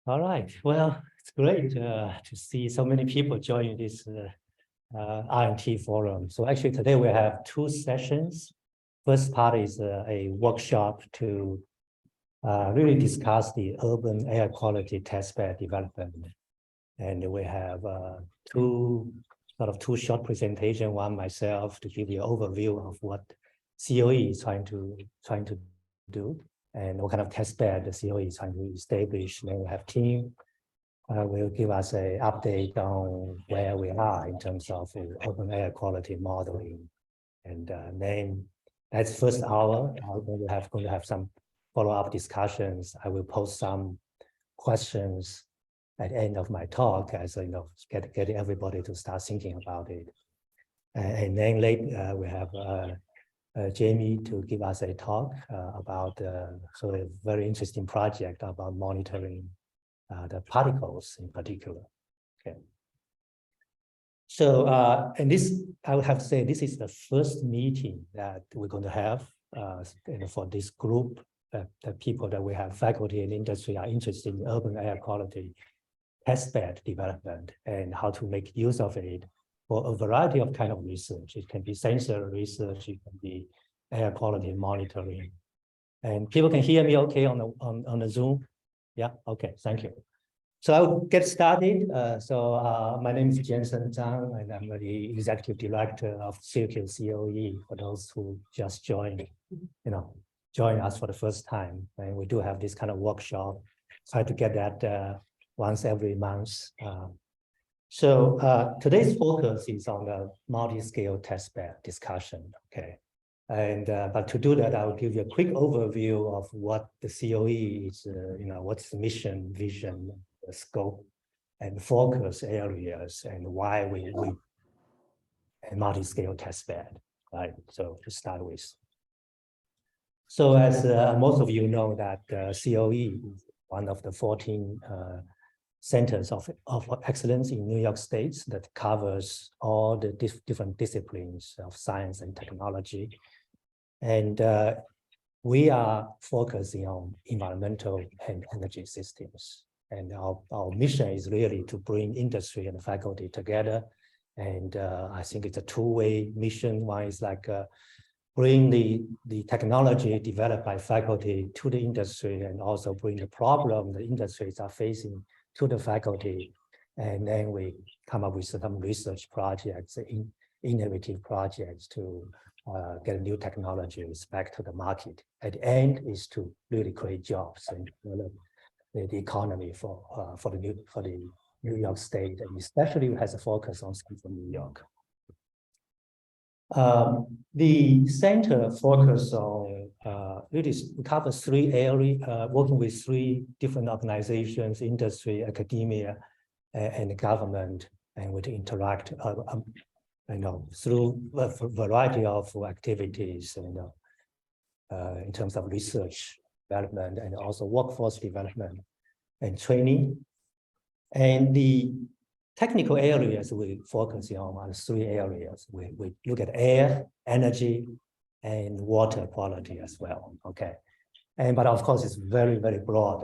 All right. Well, it's great to see so many people joining this R&T forum. So actually today we have two sessions. First part is a workshop to really discuss the urban air quality testbed development. And we have two short presentations, one myself to give you an overview of what COE is trying to do and what kind of testbed the COE is trying to establish. Then we have team will give us an update on where we are in terms of urban air quality modeling. And then that's first hour. We're going to have some follow-up discussions. I will post some questions at the end of my talk, as get everybody to start thinking about it. And then later we have Jamie to give us a talk about a very interesting project about monitoring the particles in particular. Okay. So, and this, I would have to say, this is the first meeting that we're going to have for this group, the people that we have, faculty and industry are interested in urban air quality testbed development and how to make use of it for a variety of kind of research. It can be sensor research, it can be air quality monitoring. And people can hear me okay on the Zoom? Yeah, okay, thank you. So I'll get started. My name is Jensen Zhang, and I'm the executive director of SyracuseCoE for those who just joined, join us for the first time. And we do have this kind of workshop, try to get that once every month. Today's focus is on the multi-scale testbed discussion, okay? And but to do that, I will give you a quick overview of what the COE is, what's the mission, vision, the scope, and focus areas, and why we a multi-scale testbed, right? So to start with. So as most of you know that COE is one of the 14 centers of excellence in New York State that covers all the different disciplines of science and technology. And we are focusing on environmental and energy systems. And our mission is really to bring industry and faculty together. And I think it's a two-way mission. One is like bring the technology developed by faculty to the industry and also bring the problem the industries are facing to the faculty. And then we come up with some research projects, innovative projects to get new technologies back to the market. At the end is to really create jobs and develop the economy for the New York State, and especially has a focus on Central New York. The center focus on really covers three areas, working with three different organizations, industry, academia, and government, and we interact through a variety of activities, in terms of research development and also workforce development and training. And the technical areas we focus on are three areas. We look at air, energy, and water quality as well. Okay, but of course it's very, very broad,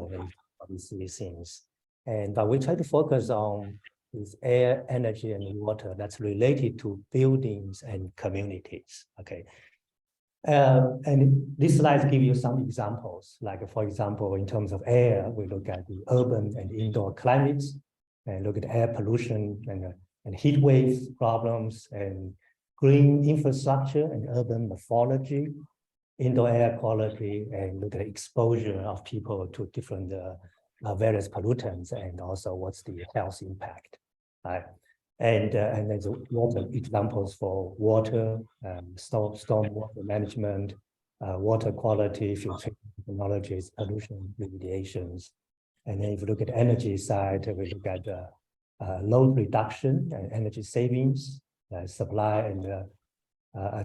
these three things. But we try to focus on this air, energy, and water that's related to buildings and communities. Okay. And these slides give you some examples. Like, for example, in terms of air, we look at the urban and indoor climates, and look at air pollution and heat wave problems, and green infrastructure and urban morphology, indoor air quality, and look at the exposure of people to different various pollutants, and also what's the health impact. Right? And there's water examples for water, storm water management, water quality, filtration technologies, pollution remediations. And then if you look at the energy side, we look at load reduction and energy savings, supply and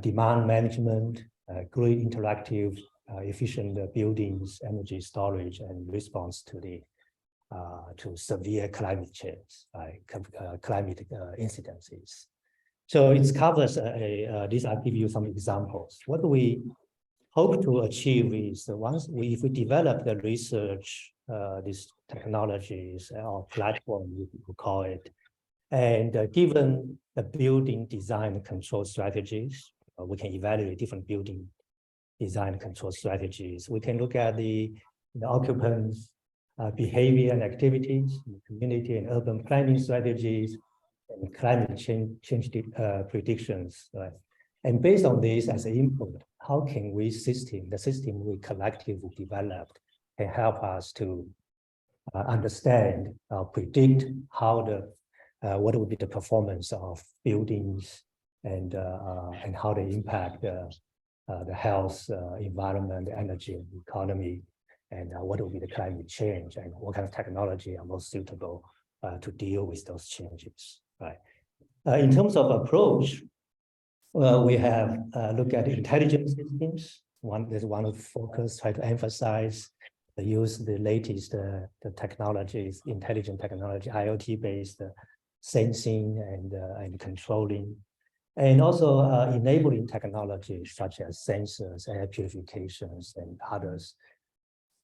demand management, green interactive, efficient buildings, energy storage, and response to the to severe climate change, climate incidences. So it covers these. I'll give you some examples. What we hope to achieve is if we develop the research, this technologies or platform, you could call it. And given the building design and control strategies, we can evaluate different building design and control strategies. We can look at the occupants' behavior and activities, community and urban planning strategies, and climate change predictions. Right? And based on this as an input, how can the system we collectively developed, can help us to understand, predict how what would be the performance of buildings and how they impact the health, environment, energy, and economy, and what will be the climate change, and what kind of technology are most suitable to deal with those changes. Right. In terms of approach, we have looked at intelligent systems. There's one of focus, try to emphasize the use the latest the technologies, intelligent technology, IoT-based sensing and controlling, and also enabling technologies such as sensors, air purifications, and others.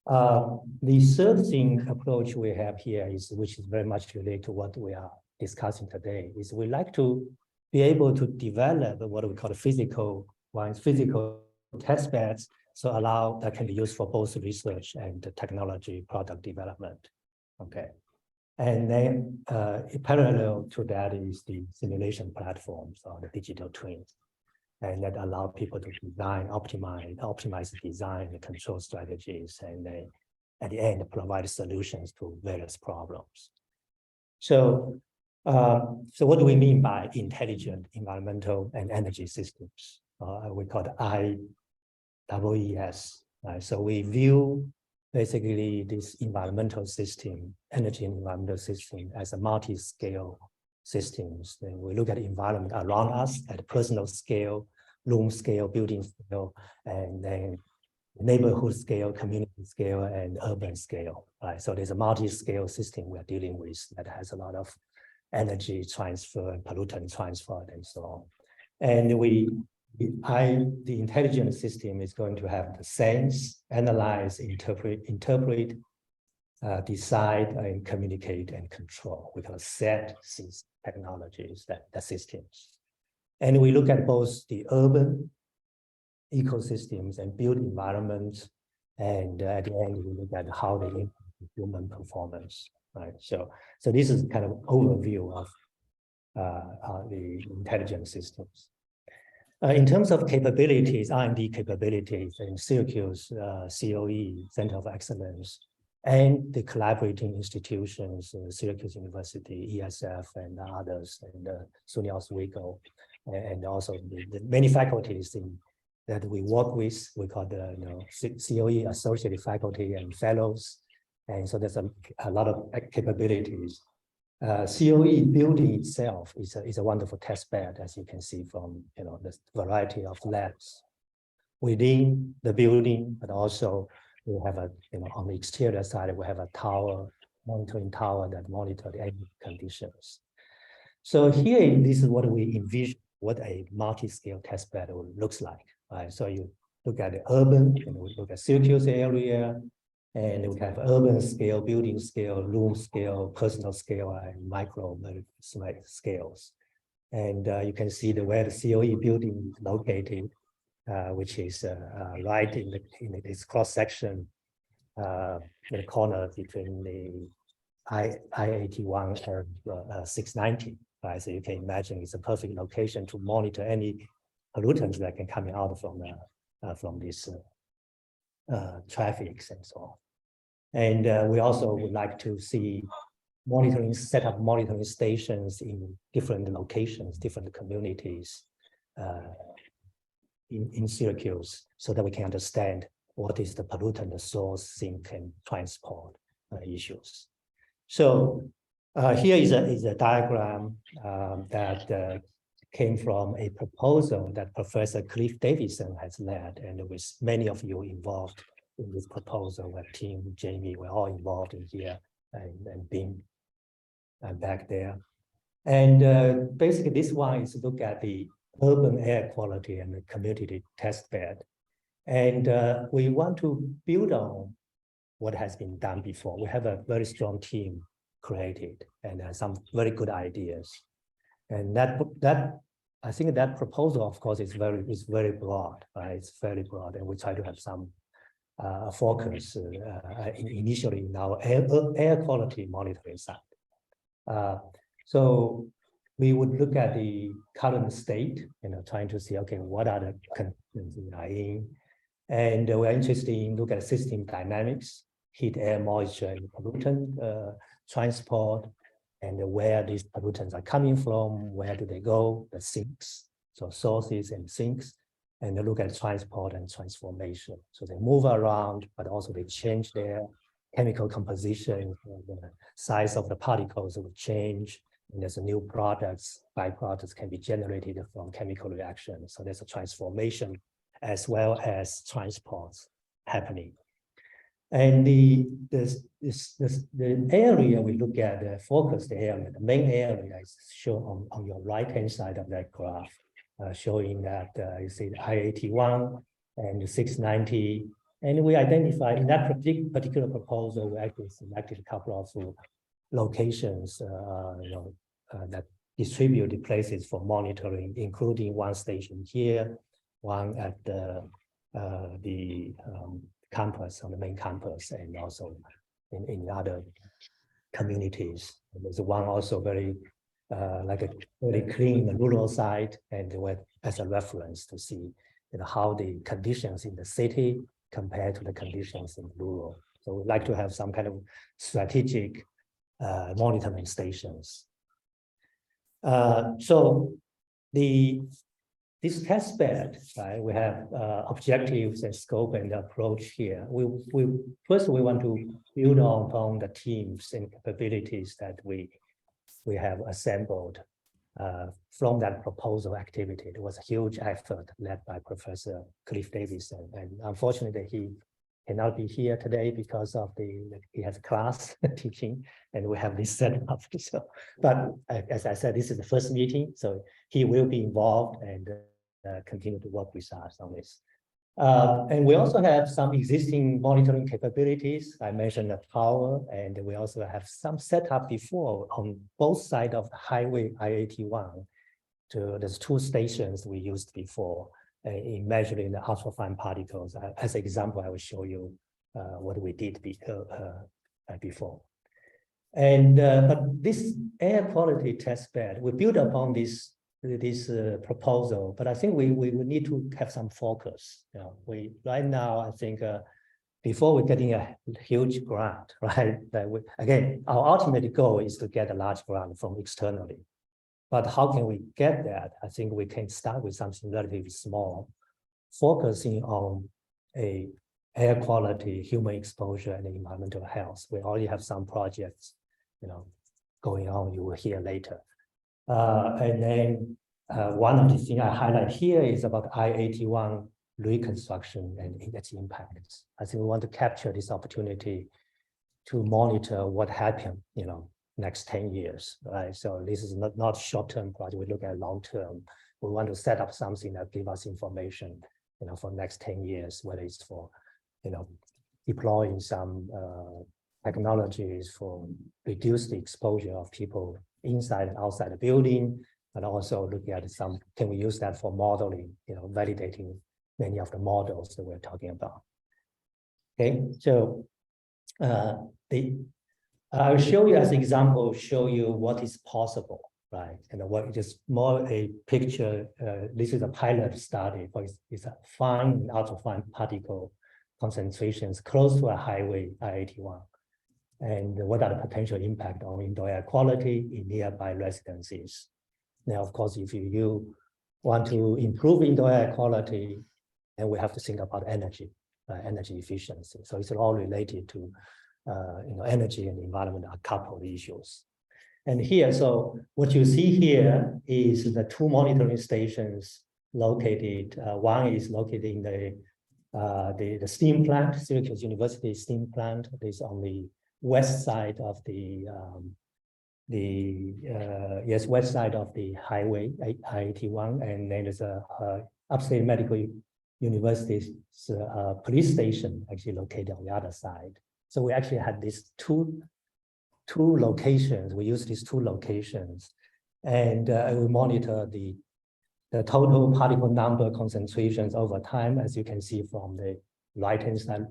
The third thing approach we have here is, which is very much related to what we are discussing today, is we like to be able to develop what we call physical test beds, so that can be used for both research and technology product development. Okay. And then parallel to that is the simulation platforms or the digital twins, and that allow people to design, optimize the design and control strategies, and then at the end provide solutions to various problems. So, so what do we mean by intelligent environmental and energy systems? We call it IEES. So we view basically this environmental system, energy and environmental system, as a multi-scale systems. Then we look at the environment around us at personal scale, room scale, building scale, and then neighborhood scale, community scale, and urban scale. Right? So there's a multi-scale system we're dealing with that has a lot of energy transfer, pollutant transfer, and so on. And the intelligent system is going to have the sense, analyze, interpret, decide, and communicate and control. We call set technologies, the systems. And we look at both the urban ecosystems and built environments, and at the end we look at how they impact human performance. Right. So this is kind of overview of the intelligent systems. In terms of capabilities, R&D capabilities in Syracuse COE, Center of Excellence, and the collaborating institutions, Syracuse University, ESF, and others, and SUNY Oswego, and also the many faculties that we work with. We call the COE associated faculty and fellows, and so there's a lot of capabilities. COE building itself is a wonderful test bed, as you can see from the variety of labs within the building, but also we have on the exterior side we have a monitoring tower that monitor the energy conditions. So here, this is what we envision what a multi-scale test bed looks like. Right? So you look at the urban, we look at Syracuse area, and we have urban scale, building scale, room scale, personal scale, and micro scales. And you can see where the COE building is located, which is right in this cross section, in the corner between the I-81 and 690. Right, so you can imagine it's a perfect location to monitor any pollutants that can come out from this traffic and so on. And we also would like to see set up monitoring stations in different locations, different communities in Syracuse, so that we can understand what is the pollutant source, sink, and transport issues. So here is a diagram that came from a proposal that Professor Cliff Davidson has led, and with many of you involved in this proposal, where Tim, Jamie, we're all involved in here, and Bing back there. And basically this one is look at the urban air quality and the community test bed. And we want to build on what has been done before. We have a very strong team created and some very good ideas. And that I think that proposal, of course, is very broad, right? It's very broad, and we try to have some focus initially in our air quality monitoring side. So we would look at the current state, trying to see, okay, what are the conditions we are in, and we're interested in look at system dynamics, heat, air, moisture, and pollutant transport, and where these pollutants are coming from, where do they go, the sinks, so sources and sinks, and look at transport and transformation. So they move around, but also they change their chemical composition, the size of the particles will change, and there's a new products, byproducts can be generated from chemical reactions. So there's a transformation as well as transports happening. And the area we look at, the focused area, the main area is shown on your right-hand side of that graph, showing that you see the I-81 and the 690. And we identified in that particular proposal, we actually selected a couple of locations that distributed places for monitoring, including one station here, one at the campus, on the main campus, and also in other communities. There's one also very very clean the rural side, and as a reference to see how the conditions in the city compare to the conditions in rural. So we'd like to have some kind of strategic monitoring stations. So this test bed, right? We have objectives and scope and approach here. First we want to build upon the teams and capabilities that we have assembled from that proposal activity. It was a huge effort led by Professor Cliff Davison, and unfortunately he cannot be here today because of he has class teaching, and we have this set up. So, but as I said, this is the first meeting, so he will be involved and continue to work with us on this. And we also have some existing monitoring capabilities. I mentioned the power, and we also have some setup before on both sides of the highway I-81. There's two stations we used before in measuring the ultrafine particles. As an example, I will show you what we did before. And but this air quality test bed, we built upon this proposal, but I think we need to have some focus. Right now, I think before we're getting a huge grant, right? Again, our ultimate goal is to get a large grant from externally. But how can we get that? I think we can start with something relatively small, focusing on air quality, human exposure, and environmental health. We already have some projects, going on. You will hear later. And then one of the things I highlight here is about I-81 reconstruction and its impacts. I think we want to capture this opportunity to monitor what happened, next 10 years, right? So this is not short-term project. We look at long-term. We want to set up something that gives us information, for next 10 years, whether it's for, deploying some technologies for reduce the exposure of people inside and outside the building, and also looking at can we use that for modeling, validating many of the models that we're talking about. Okay, so I'll show you as an example, show you what is possible, right? And what just more a picture. This is a pilot study, but it's a fine and ultrafine particle concentrations close to a highway I-81. And what are the potential impact on indoor air quality in nearby residences? Now, of course, if you want to improve indoor air quality, then we have to think about energy efficiency. So it's all related to energy and environment are coupled issues. And here, so what you see here is the two monitoring stations located. One is located in the steam plant, Syracuse University steam plant. It is on the west side of the west side of the highway I-81, and then there's a Upstate Medical University's police station actually located on the other side. So we actually had these two locations. We use these two locations, and we monitor the total particle number concentrations over time, as you can see from the right-hand side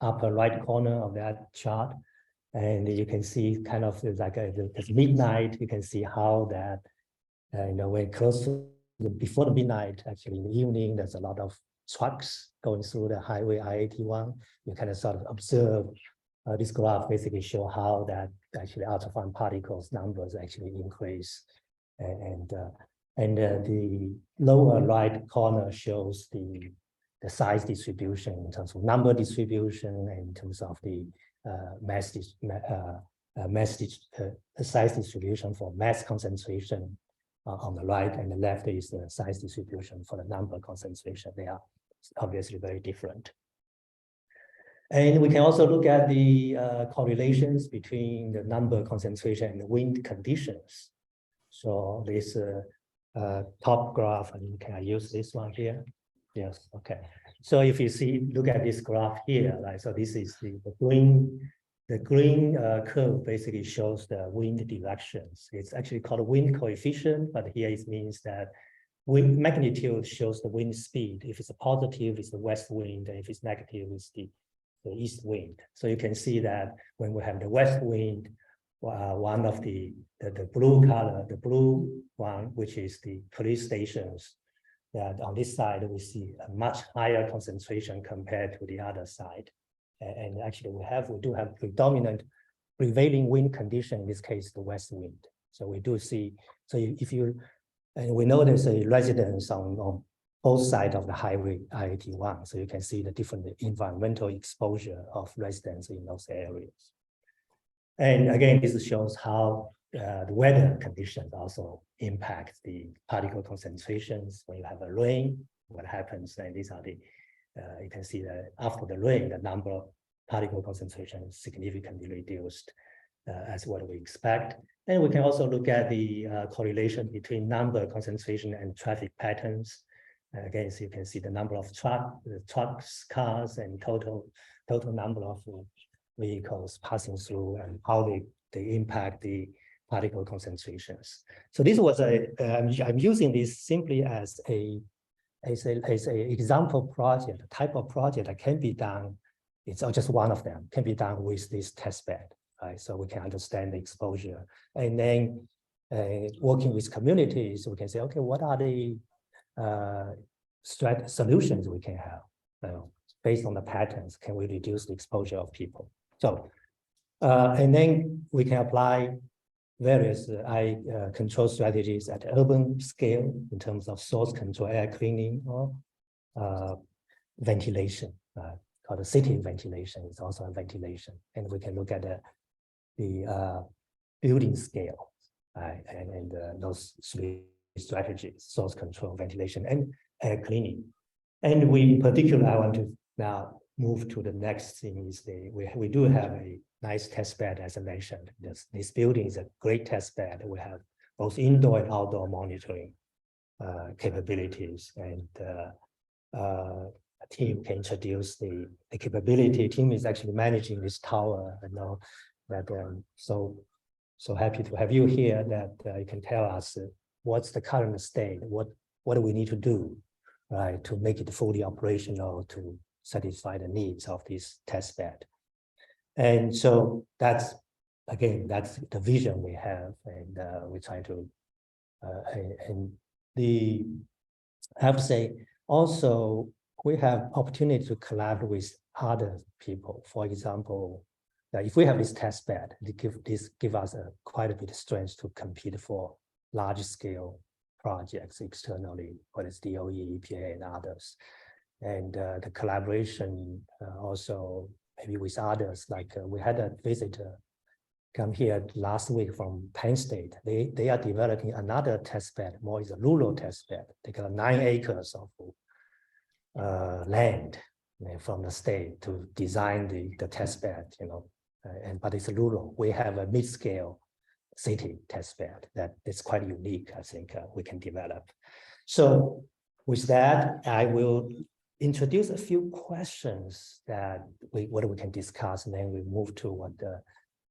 upper right corner of that chart. And you can see kind of like it's midnight. You can see how that, when close to before the midnight, actually in the evening, there's a lot of trucks going through the highway I-81. You kind of sort of observe this graph basically show how that actually ultrafine particles numbers actually increase. And the lower right corner shows the size distribution in terms of number distribution and in terms of the size distribution for mass concentration on the right, and the left is the size distribution for the number concentration. They are obviously very different. And we can also look at the correlations between the number concentration and the wind conditions. So this top graph, and can I use this one here? Yes, okay. So if you look at this graph here, right? So this is the green curve basically shows the wind directions. It's actually called wind coefficient, but here it means that wind magnitude shows the wind speed. If it's a positive, it's the west wind, and if it's negative, it's the east wind. So you can see that when we have the west wind, one of the blue color, the blue one, which is the police stations, that on this side we see a much higher concentration compared to the other side. And actually we do have predominant prevailing wind condition, in this case, the west wind. So we do see, so and we know there's a residence on both sides of the highway I-81. So you can see the different environmental exposure of residents in those areas. And again, this shows how the weather conditions also impact the particle concentrations. When you have a rain, what happens? And these are the, you can see that after the rain, the number of particle concentration is significantly reduced as what we expect. And we can also look at the correlation between number, concentration, and traffic patterns. Again, so you can see the number of trucks, cars, and total number of vehicles passing through and how they impact the particle concentrations. So this was I'm using this simply as a example project, a type of project that can be done. It's just one of them, can be done with this test bed, right? So we can understand the exposure, and then working with communities, we can say, okay, what are the solutions we can have based on the patterns? Can we reduce the exposure of people? So, and then we can apply various control strategies at urban scale in terms of source control, air cleaning, or ventilation, called the city ventilation. It's also a ventilation. And we can look at the building scale, and those three strategies: source control, ventilation, and air cleaning. And in particular, I want to now move to the next thing. Is we do have a nice test bed, as I mentioned. This building is a great test bed. We have both indoor and outdoor monitoring capabilities, and a team can introduce the capability. Team is actually managing this tower. I know that so happy to have you here, that you can tell us what's the current state, what do we need to do, right, to make it fully operational to satisfy the needs of this test bed. And so that's the vision we have, and we try to I have to say also we have opportunity to collaborate with other people. For example, if we have this test bed, this give us quite a bit of strength to compete for large scale projects externally, whether it's DOE, EPA, and others. And the collaboration also maybe with others, like we had a visitor come here last week from Penn State. They are developing another test bed, more is a rural test bed. They got 9 acres of land from the state to design the test bed, but it's rural. We have a mid-scale city test bed that is quite unique, I think we can develop. So with that, I will introduce a few questions that what we can discuss, and then we move to what the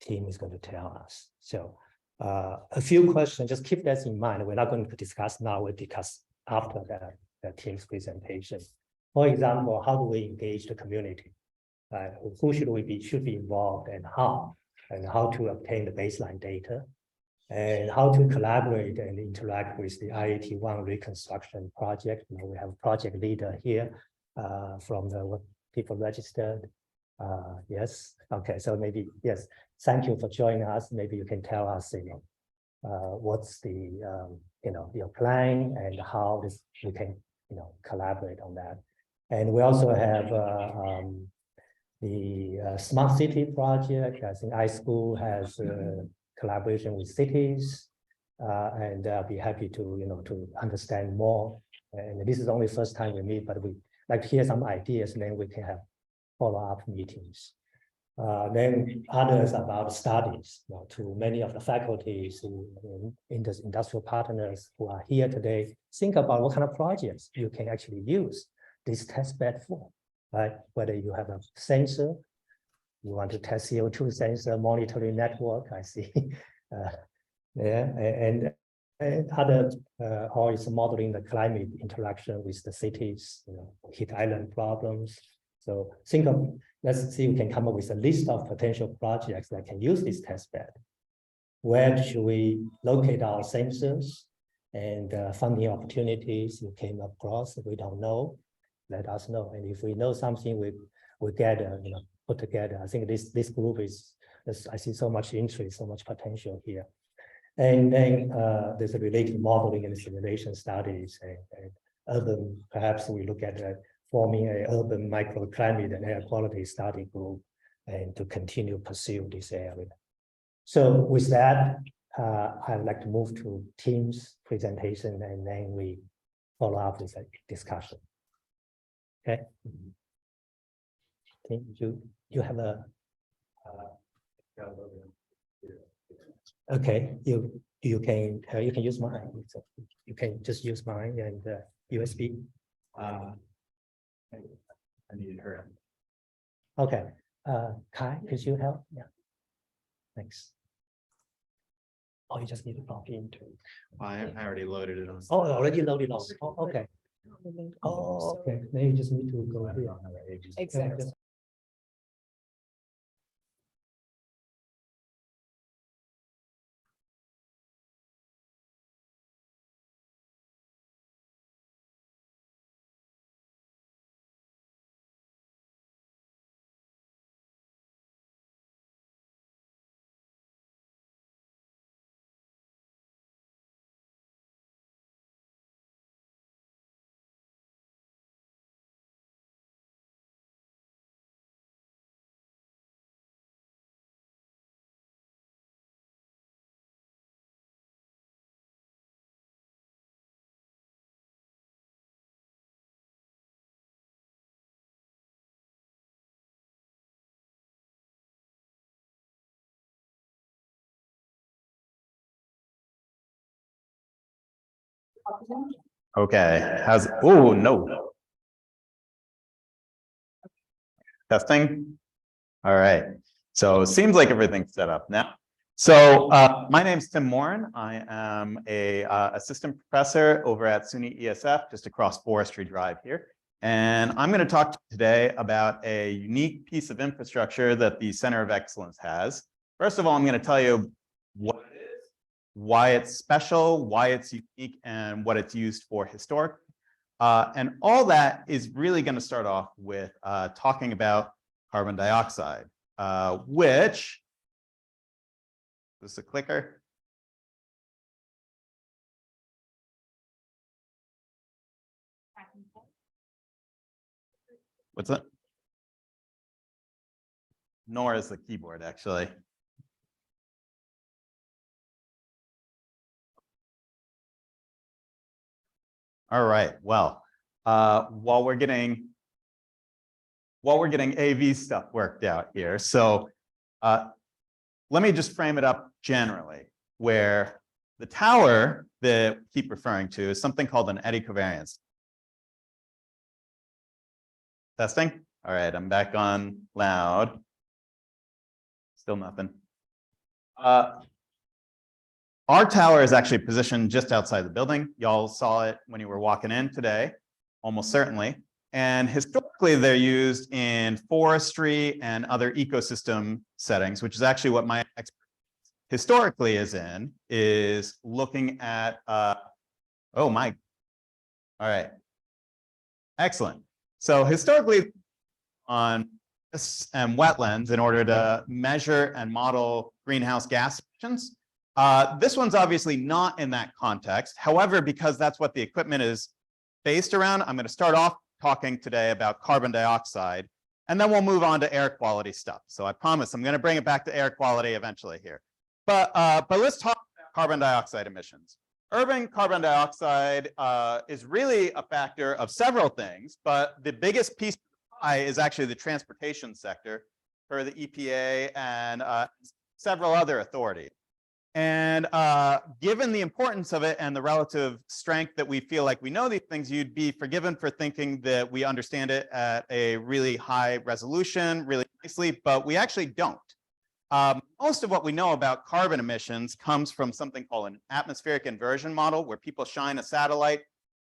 team is going to tell us. So a few questions, just keep that in mind. We're not going to discuss now, we'll discuss after the team's presentation. For example, how do we engage the community? Who should be involved, and how to obtain the baseline data, and how to collaborate and interact with the I-81 reconstruction project. You know, we have a project leader here from the people registered. Yes, okay, so maybe, yes, thank you for joining us. Maybe you can tell us, you know, what's the, you know, your plan and how we can, you know, collaborate on that. And we also have the smart city project. I think iSchool has collaboration with cities, and I'll be happy to, you know, to understand more. And this is only the first time we meet, but we like to hear some ideas, and then we can have follow-up meetings. Then others about studies, you know, to many of the faculties in the industrial partners who are here today, think about what kind of projects you can actually use this test bed for, right? Whether you have a sensor, you want to test CO2 sensor monitoring network, I see. Yeah, and other, or it's modeling the climate interaction with the cities, you know, heat island problems. So think of, let's see if we can come up with a list of potential projects that can use this test bed. Where should we locate our sensors, and funding opportunities you came across? If we don't know, let us know. And if we know something, we gather, you know, put together. I think this group is, I see so much interest, so much potential here. And then there's a related modeling and simulation studies, and urban, perhaps we look at forming an urban microclimate and air quality study group, and to continue pursue this area. So with that, I'd like to move to team's presentation, and then we follow up with a discussion. Okay. You have a okay, you can use mine. So you can just use mine and USB. I needed her. Okay, Kai, could you help? Yeah, thanks. Oh, you just need to log into. I already loaded it on. Oh, already loaded on. Oh, okay. Oh, okay. Then you just need to go here. Exactly. Okay, how's, oh, no. Testing. All right, so it seems like everything's set up now. So my name's Tim Morin. I am a assistant professor over at SUNY ESF, just across Forestry Drive here. And I'm going to talk today about a unique piece of infrastructure that the Center of Excellence has. First of all, I'm going to tell you what it is, why it's special, why it's unique, and what it's used for historic. And all that is really going to start off with talking about carbon dioxide, which, is this a clicker? What's that? Nor is the keyboard, actually. All right, well, while we're getting AV stuff worked out here, so let me just frame it up generally, where the tower that we keep referring to is something called an eddy covariance. Testing. All right, I'm back on loud. Still nothing. Our tower is actually positioned just outside the building. Y'all saw it when you were walking in today, almost certainly. And historically, they're used in forestry and other ecosystem settings, which is actually what my expertise historically is looking at, oh my, all right, excellent. So historically on and wetlands in order to measure and model greenhouse gas emissions. This one's obviously not in that context. However, because that's what the equipment is based around, I'm going to start off talking today about carbon dioxide, and then we'll move on to air quality stuff. So I promise I'm going to bring it back to air quality eventually here. But let's talk about carbon dioxide emissions. Urban carbon dioxide is really a factor of several things, but the biggest piece is actually the transportation sector for the EPA and several other authorities. And given the importance of it and the relative strength that we feel like we know these things, you'd be forgiven for thinking that we understand it at a really high resolution, really nicely, but we actually don't. Most of what we know about carbon emissions comes from something called an atmospheric inversion model, where people shine a satellite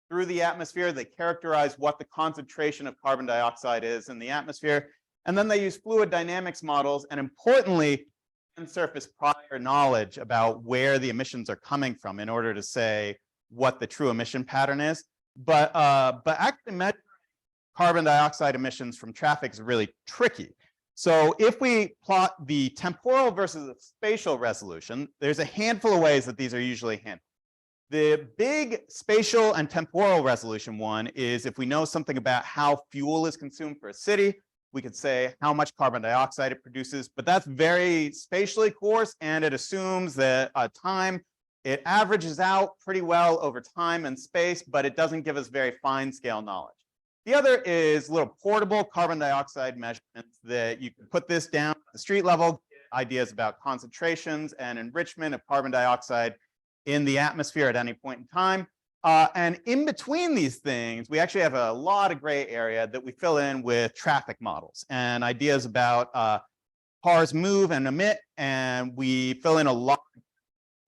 through the atmosphere. They characterize what the concentration of carbon dioxide is in the atmosphere. And then they use fluid dynamics models, and importantly, surface prior knowledge about where the emissions are coming from in order to say what the true emission pattern is. But actually measuring carbon dioxide emissions from traffic is really tricky. So if we plot the temporal versus the spatial resolution, there's a handful of ways that these are usually handled. The big spatial and temporal resolution one is if we know something about how fuel is consumed for a city, we could say how much carbon dioxide it produces, but that's very spatially coarse, and it assumes that it averages out pretty well over time and space, but it doesn't give us very fine scale knowledge. The other is little portable carbon dioxide measurements that you can put this down at the street level, get ideas about concentrations and enrichment of carbon dioxide in the atmosphere at any point in time. And in between these things, we actually have a lot of gray area that we fill in with traffic models and ideas about cars move and emit, and we fill in a lot of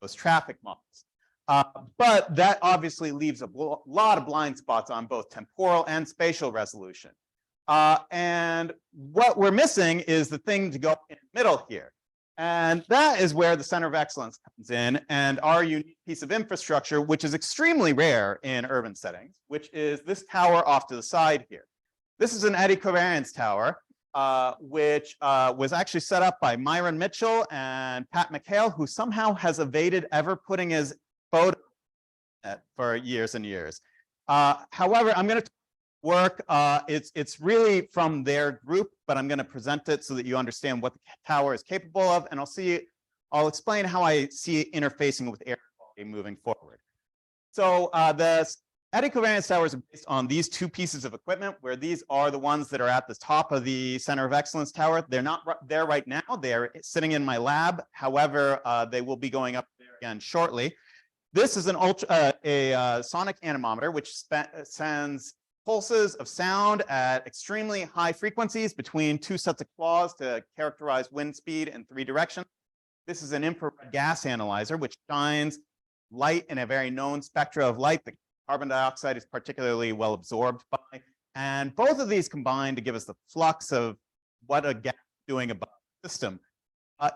those traffic models. But that obviously leaves a lot of blind spots on both temporal and spatial resolution. And what we're missing is the thing to go in the middle here. And that is where the Center of Excellence comes in, and our unique piece of infrastructure, which is extremely rare in urban settings, which is this tower off to the side here. This is an eddy covariance tower, which was actually set up by Myron Mitchell and Pat McHale, who somehow has evaded ever putting his photo for years and years. However, I'm going to work. It's really from their group, but I'm going to present it so that you understand what the tower is capable of, and I'll explain how I see it interfacing with air quality moving forward. So the eddy covariance towers are based on these two pieces of equipment, where these are the ones that are at the top of the Center of Excellence tower. They're not there right now. They're sitting in my lab. However, they will be going up there again shortly. This is a sonic anemometer, which sends pulses of sound at extremely high frequencies between two sets of claws to characterize wind speed in 3 directions. This is an infrared gas analyzer, which shines light in a very known spectra of light that carbon dioxide is particularly well absorbed by. And both of these combine to give us the flux of what a gas is doing above the system.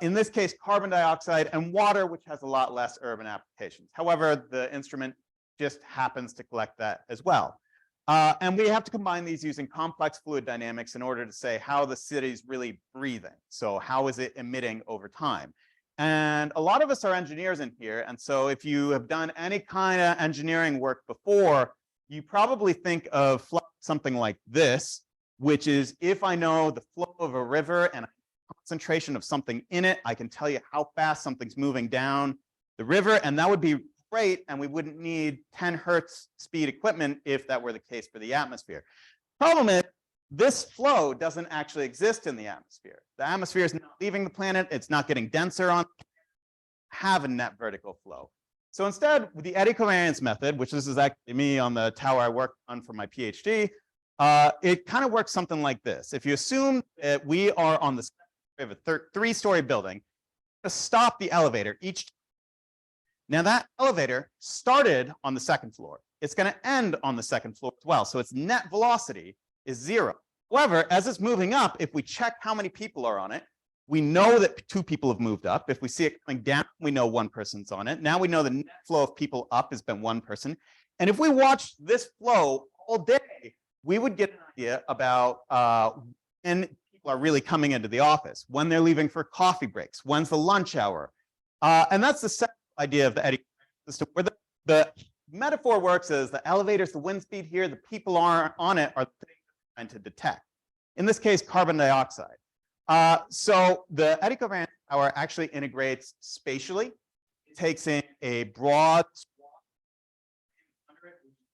In this case, carbon dioxide and water, which has a lot less urban applications. However, the instrument just happens to collect that as well. And we have to combine these using complex fluid dynamics in order to say how the city is really breathing. So how is it emitting over time? And a lot of us are engineers in here. And so if you have done any kind of engineering work before, you probably think of something like this, which is if I know the flow of a river and a concentration of something in it, I can tell you how fast something's moving down the river. And that would be great, and we wouldn't need 10 hertz speed equipment if that were the case for the atmosphere. Problem is, this flow doesn't actually exist in the atmosphere. The atmosphere is not leaving the planet. It's not getting denser on have a net vertical flow. So instead, with the eddy covariance method, which this is actually me on the tower I worked on for my PhD, it kind of works something like this. If you assume that we are on the we have a three-story building, to stop the elevator each. Now that elevator started on the second floor. It's going to end on the second floor as well. So its net velocity is 0. However, as it's moving up, if we check how many people are on it, we know that 2 people have moved up. If we see it coming down, we know 1 person's on it. Now we know the net flow of people up has been 1 person. And if we watch this flow all day, we would get an idea about when people are really coming into the office, when they're leaving for coffee breaks, when's the lunch hour. And that's the second idea of the eddy system, where the metaphor works as the elevators, the wind speed here, the people are on it are the things we're trying to detect. In this case, carbon dioxide. So the eddy covariance tower actually integrates spatially. It takes in a broad swath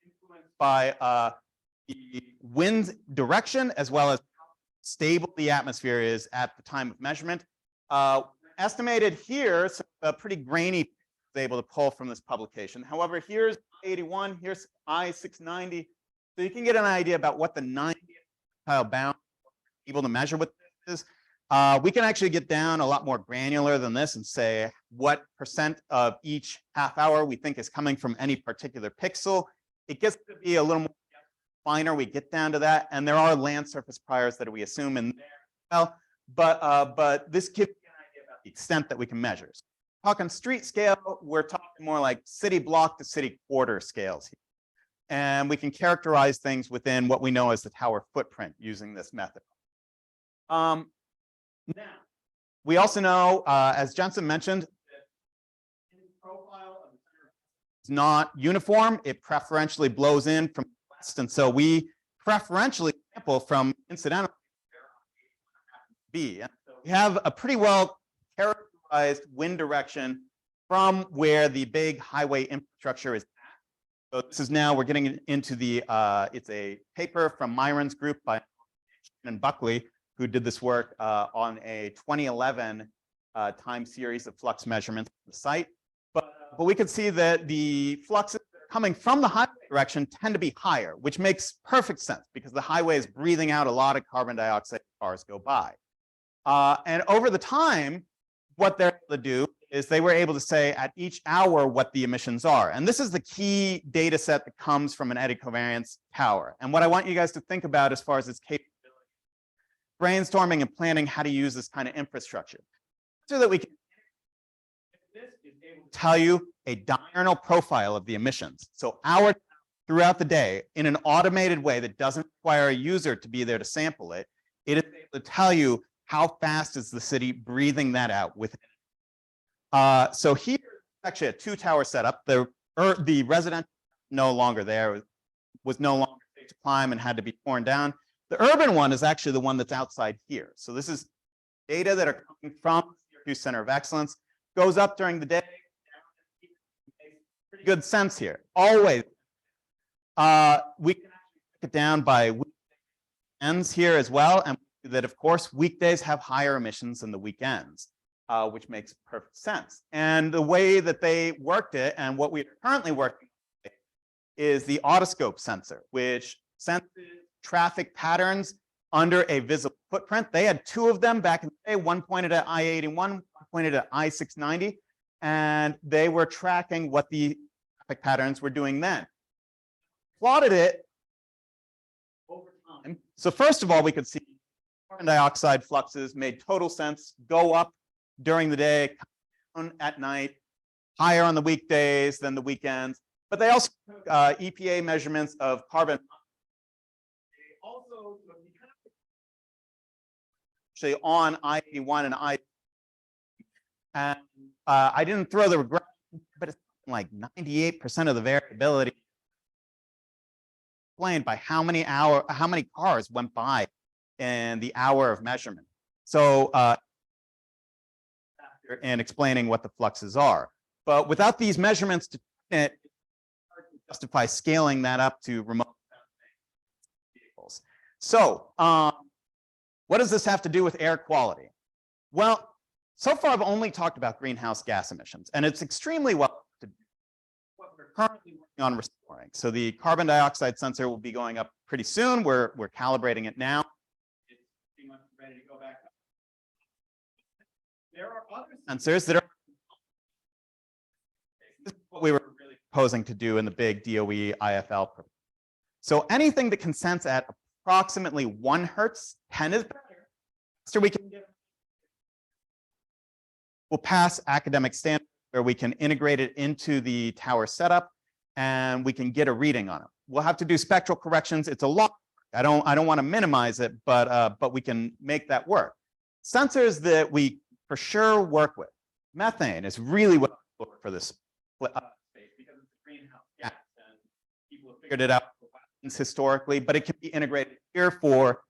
influenced by the wind direction as well as how stable the atmosphere is at the time of measurement. Estimated here, so a pretty grainy was able to pull from this publication. However, here's I-81, here's I-690. So you can get an idea about what the 90th percentile bound able to measure with this is. We can actually get down a lot more granular than this and say what percent of each half hour we think is coming from any particular pixel. It gets to be a little more finer. We get down to that, and there are land surface priors that we assume in there as well. But this gives you an idea about the extent that we can measure. So talking street scale, we're talking more like city block to city quarter scales here. And we can characterize things within what we know as the tower footprint using this method. Now, we also know, as Jensen mentioned, that the profile of the center is not uniform. It preferentially blows in from the west, and so we preferentially sample from incidental B. And so we have a pretty well characterized wind direction from where the big highway infrastructure is at. So this is now we're getting into the it's a paper from Myron's group by and Buckley, who did this work on a 2011 time series of flux measurements at the site. But we could see that the fluxes coming from the highway direction tend to be higher, which makes perfect sense because the highway is breathing out a lot of carbon dioxide as cars go by. And over the time, what they're able to do is they were able to say at each hour what the emissions are. And this is the key data set that comes from an eddy covariance tower. And what I want you guys to think about as far as its capability, brainstorming and planning how to use this kind of infrastructure so that we can this is able to tell you a diurnal profile of the emissions. So throughout the day in an automated way that doesn't require a user to be there to sample it, it is able to tell you how fast is the city breathing that out with it. So here actually a 2-tower setup. The residential no longer there, was no longer safe to climb and had to be torn down. The urban one is actually the one that's outside here. So this is data that are coming from the Syracuse Center of Excellence, goes up during the day. Pretty good sense here. Always. We can actually break it down by weekends here as well. And that, of course, weekdays have higher emissions than the weekends, which makes perfect sense. And the way that they worked it and what we're currently working with is the autoscope sensor, which senses traffic patterns under a visible footprint. They had 2 of them back in the day, one pointed at I-81, one pointed at I-690, and they were tracking what the traffic patterns were doing then. Plotted it over time. So first of all, we could see carbon dioxide fluxes made total sense, go up during the day, come down at night, higher on the weekdays than the weekends. But they also took EPA measurements of carbon. They also actually on I-81 and and I didn't throw the regression, but it's like 98% of the variability explained by how many cars went by in the hour of measurement. So in explaining what the fluxes are. But without these measurements to it, justify scaling that up to remote vehicles. So what does this have to do with air quality? Well, so far I've only talked about greenhouse gas emissions, and it's extremely well to do. What we're currently working on restoring. So the carbon dioxide sensor will be going up pretty soon. We're calibrating it now. It's pretty much ready to go back up. There are other sensors that are. This is what we were really proposing to do in the big DOE IFL program. So anything that can sense at approximately 1 hertz, 10 is better. So we can get, we'll pass academic standards where we can integrate it into the tower setup and we can get a reading on it. We'll have to do spectral corrections. It's a lot. I don't want to minimize it, but we can make that work. Sensors that we for sure work with. Methane is really what I look for this space because it's a greenhouse gas and people have figured it out historically, but it can be integrated here for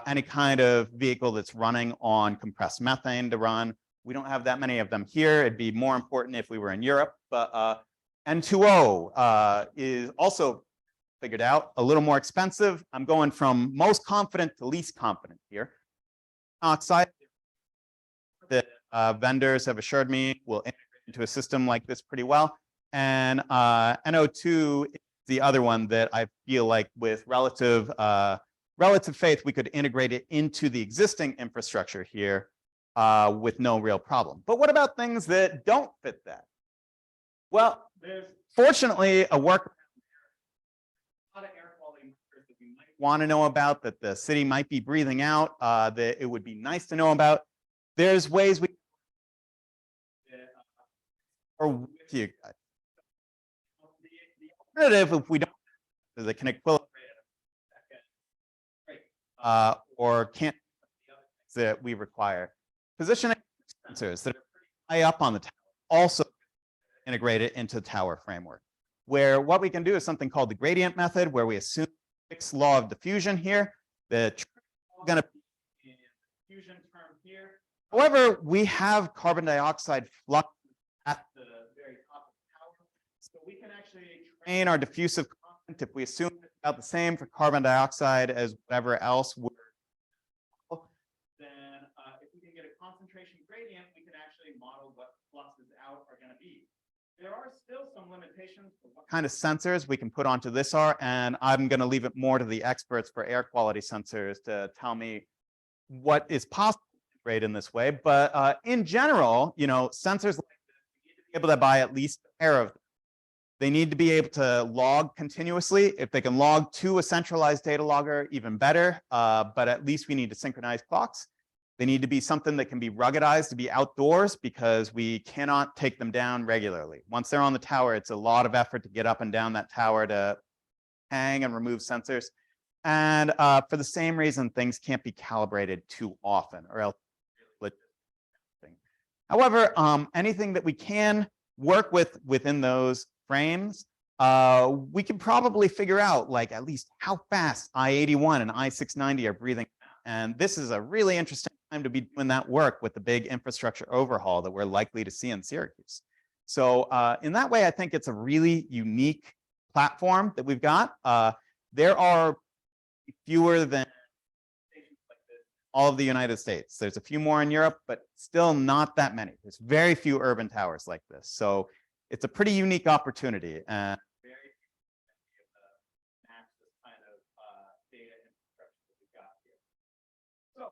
any kind of vehicle that's running on compressed methane to run. We don't have that many of them here. It'd be more important if we were in Europe, but N2O is also figured out, a little more expensive. I'm going from most confident to least confident here. Oxide that vendors have assured me will integrate into a system like this pretty well. And NO2 is the other one that I feel like with relative faith, we could integrate it into the existing infrastructure here with no real problem. But what about things that don't fit that? Well, there's fortunately a workaround. A lot of air quality markers that we might want to know about, that the city might be breathing out, that it would be nice to know about. There's ways we are with you guys. The alternative, if we don't, is it can equilibrate or can't that we require. Positioning sensors that are high up on the tower also integrate it into the tower framework, where what we can do is something called the gradient method, where we assume fixed law of diffusion here. The going to be in the diffusion term here. However, we have carbon dioxide flux at the very top of the tower, so we can actually train our diffusive constant if we assume it's about the same for carbon dioxide as whatever else we're. Then if we can get a concentration gradient, we can actually model what fluxes out are going to be. There are still some limitations for what kind of sensors we can put onto this are, and I'm going to leave it more to the experts for air quality sensors to tell me what is possible to integrate in this way. But in general, you know, sensors like this, you need to be able to buy at least a pair of them. They need to be able to log continuously. If they can log to a centralized data logger, even better. But at least we need to synchronize clocks. They need to be something that can be ruggedized to be outdoors because we cannot take them down regularly. Once they're on the tower, it's a lot of effort to get up and down that tower to hang and remove sensors. And for the same reason, things can't be calibrated too often or else. However, anything that we can work with within those frames, we can probably figure out like at least how fast I-81 and I-690 are breathing. And this is a really interesting time to be doing that work with the big infrastructure overhaul that we're likely to see in Syracuse. So in that way, I think it's a really unique platform that we've got. There are fewer than all of the United States. There's a few more in Europe, but still not that many. There's very few urban towers like this. So it's a pretty unique opportunity. And very match this kind of data infrastructure that we've got here. So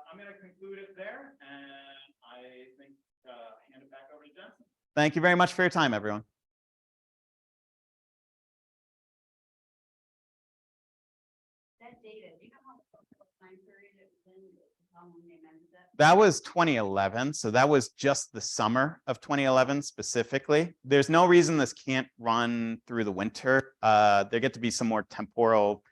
I'm going to conclude it there, and I think hand it back over to Jensen. Thank you very much for your time, everyone. That data, do you know how time period it was in? How long they amended that? That was 2011, so that was just the summer of 2011 specifically. There's no reason this can't run through the winter. There get to be some more temporal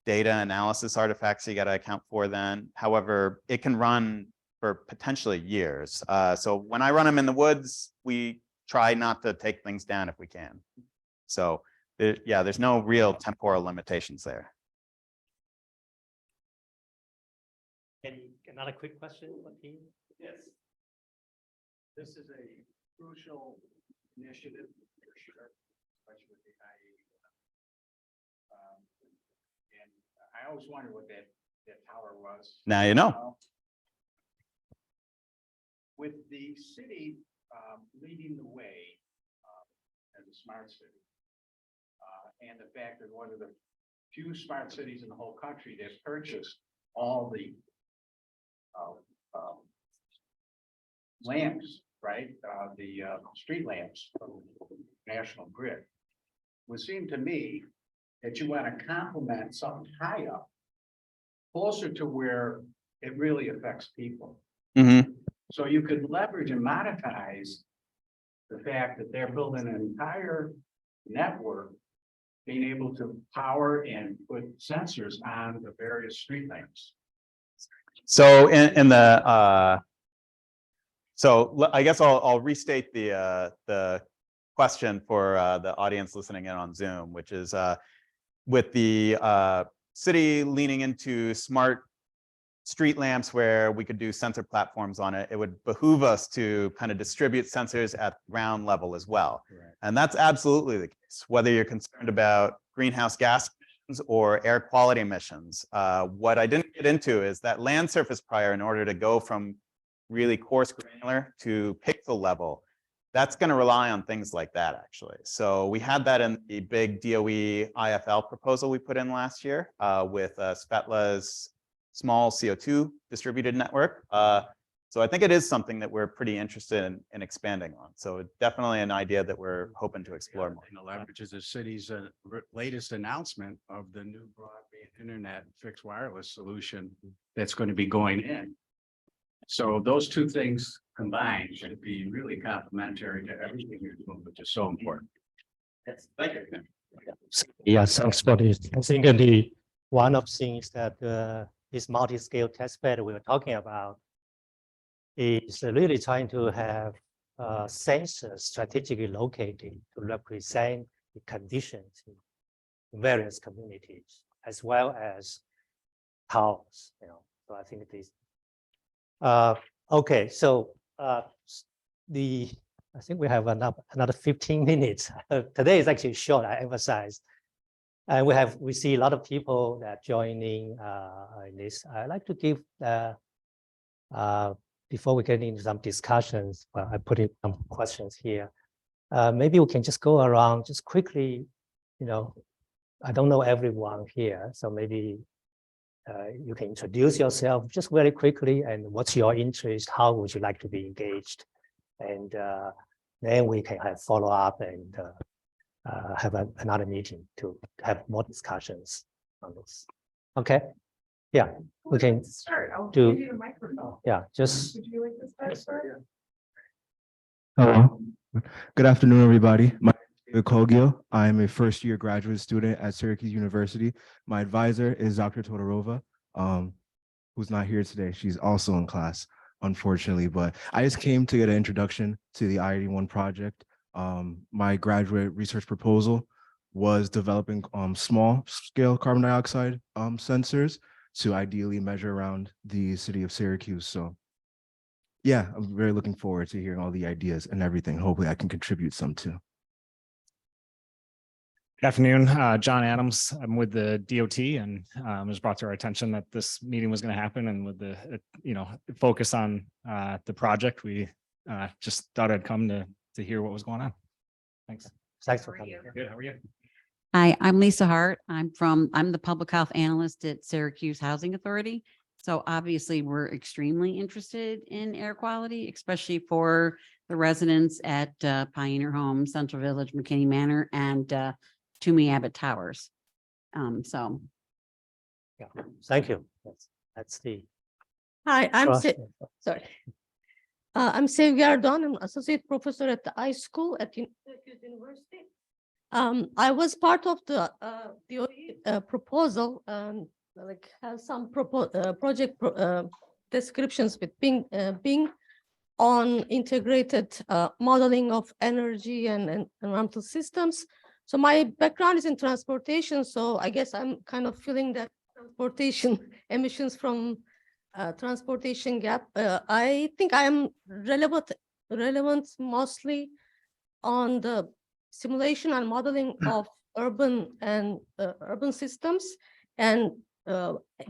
data analysis artifacts you got to account for then. However, it can run for potentially years. So when I run them in the woods, we try not to take things down if we can. So yeah, there's no real temporal limitations there. Another quick question, Joaquin? Yes. This is a crucial initiative for sure, especially with the I-81. And I always wondered what that tower was. Now you know. With the city leading the way as a smart city. And the fact that one of the few smart cities in the whole country that purchased all the lamps, right? The street lamps from National Grid. Would seem to me that you want to complement something high up, closer to where it really affects people. Mhm. So you could leverage and monetize the fact that they're building an entire network, being able to power and put sensors on the various street lamps. So in the I guess I'll restate the question for the audience listening in on Zoom, which is with the city leaning into smart street lamps where we could do sensor platforms on it, it would behoove us to kind of distribute sensors at ground level as well. Right. And that's absolutely the case, whether you're concerned about greenhouse gas emissions or air quality emissions. What I didn't get into is that land surface prior, in order to go from really coarse granular to pixel level, that's going to rely on things like that, actually. So we had that in the big DOE IFL proposal we put in last year with Svetla's small CO2 distributed network. So I think it is something that we're pretty interested in expanding on. So definitely an idea that we're hoping to explore more. And the leverage is the city's latest announcement of the new broadband internet fixed wireless solution that's going to be going in. So those two things combined should be really complementary to everything you're doing, which is so important. Yes, thank you. Yes, thanks for this. I think one of the things that this multi-scale test bed we were talking about is really trying to have sensors strategically located to represent the conditions in various communities, as well as towns. So I think this. Okay, so I think we have another 15 minutes. Today is actually short, I emphasize. And we see a lot of people that joining in this. I'd like to give before we get into some discussions, I put in some questions here. Maybe we can just go around just quickly. I don't know everyone here, so maybe you can introduce yourself just very quickly and what's your interest, how would you like to be engaged, and then we can have follow up and have another meeting to have more discussions on this. Okay, yeah, we can start. I'll do. give you the microphone. Yeah, just. Would you like to start? Hello. Good afternoon, everybody. My name is David. I'm a first-year graduate student at Syracuse University. My advisor is Dr. Todorova, who's not here today. She's also in class, unfortunately, but I just came to get an introduction to the I-81 project. My graduate research proposal was developing small-scale carbon dioxide sensors to ideally measure around the city of Syracuse. So yeah, I'm very looking forward to hearing all the ideas and everything. Hopefully I can contribute some too. Good afternoon, John Adams. I'm with the DOT, and it was brought to our attention that this meeting was going to happen, and with the focus on the project, we just thought I'd come to hear what was going on. Thanks. Thanks for coming. Good. How are you? Hi, I'm Lisa Hart. I'm the public health analyst at Syracuse Housing Authority. So obviously we're extremely interested in air quality, especially for the residents at Pioneer Home, Central Village, McKinney Manor, and Toomey Abbott Towers. So. Yeah, thank you. That's the. Hi, I'm sorry. I'm Sevgi Don. I'm associate professor at the I-School at Syracuse University. I was part of the DOE proposal, like have some project descriptions with Bing on integrated modeling of energy and environmental systems. So my background is in transportation, so I guess I'm kind of feeling that transportation emissions from transportation gap. I think I am relevant mostly on the simulation and modeling of urban systems, and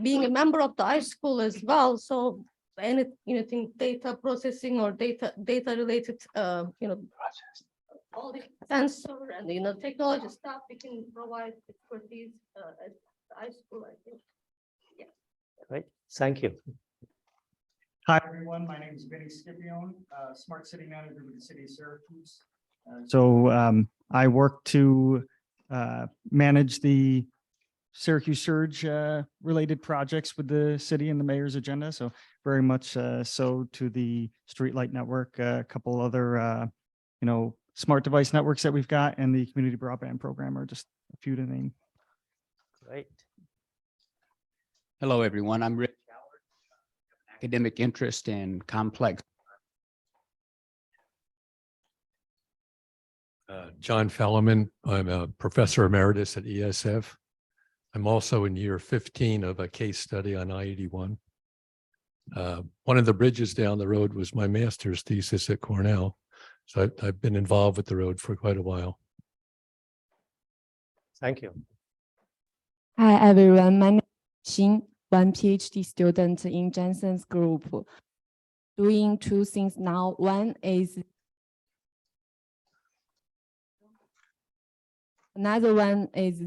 being a member of the I-School as well. So anything data processing or data related all the sensor and, technology stuff we can provide expertise at the high school, I think. Great, thank you. Hi, everyone. My name is Vinny Scipione, Smart City Manager with the City of Syracuse. So I work to manage the Syracuse Surge related projects with the city and the mayor's agenda. So very much so to the streetlight network, a couple other, smart device networks that we've got, and the community broadband program are just a few to name. Great. Hello, everyone. I'm Rick Howard, academic interest in complex. John Fellerman. I'm a professor emeritus at ESF. I'm also in year 15 of a case study on I-81. One of the bridges down the road was my master's thesis at Cornell. So I've been involved with the road for quite a while. Thank you. Hi, everyone. My name is Xin, one PhD student in Jensen's group, doing two things now. One is another one is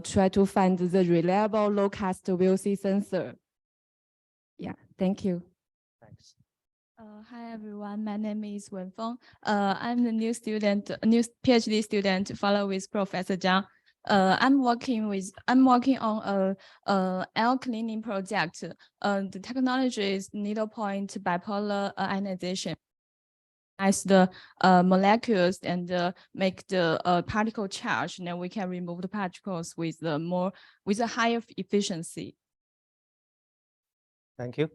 try to find the reliable low-cost VOC sensor. Yeah, thank you. Thanks. Hi everyone, my name is Wenfeng. I'm the new PhD student, follow with Professor Zhang. I'm working on a air cleaning project. The technology is needlepoint bipolar ionization. As the molecules and make the particle charge, then we can remove the particles with a higher efficiency. Thank you.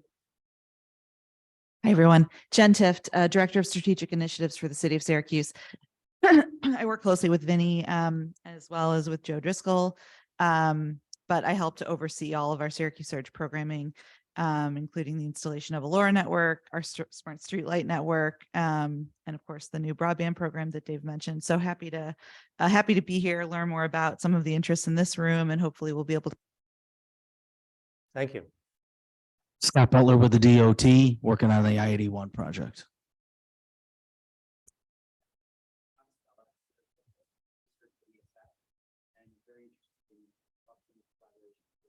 Hi, everyone. Jen Tift, Director of Strategic Initiatives for the City of Syracuse. I work closely with Vinny as well as with Joe Driscoll, but I help to oversee all of our Syracuse Surge programming, including the installation of a LoRa network, our smart streetlight network, and of course the new broadband program that Dave mentioned. So happy to be here, learn more about some of the interests in this room, and hopefully we'll be able to. Thank you. Scott Butler with the DOT, working on the I-81 project.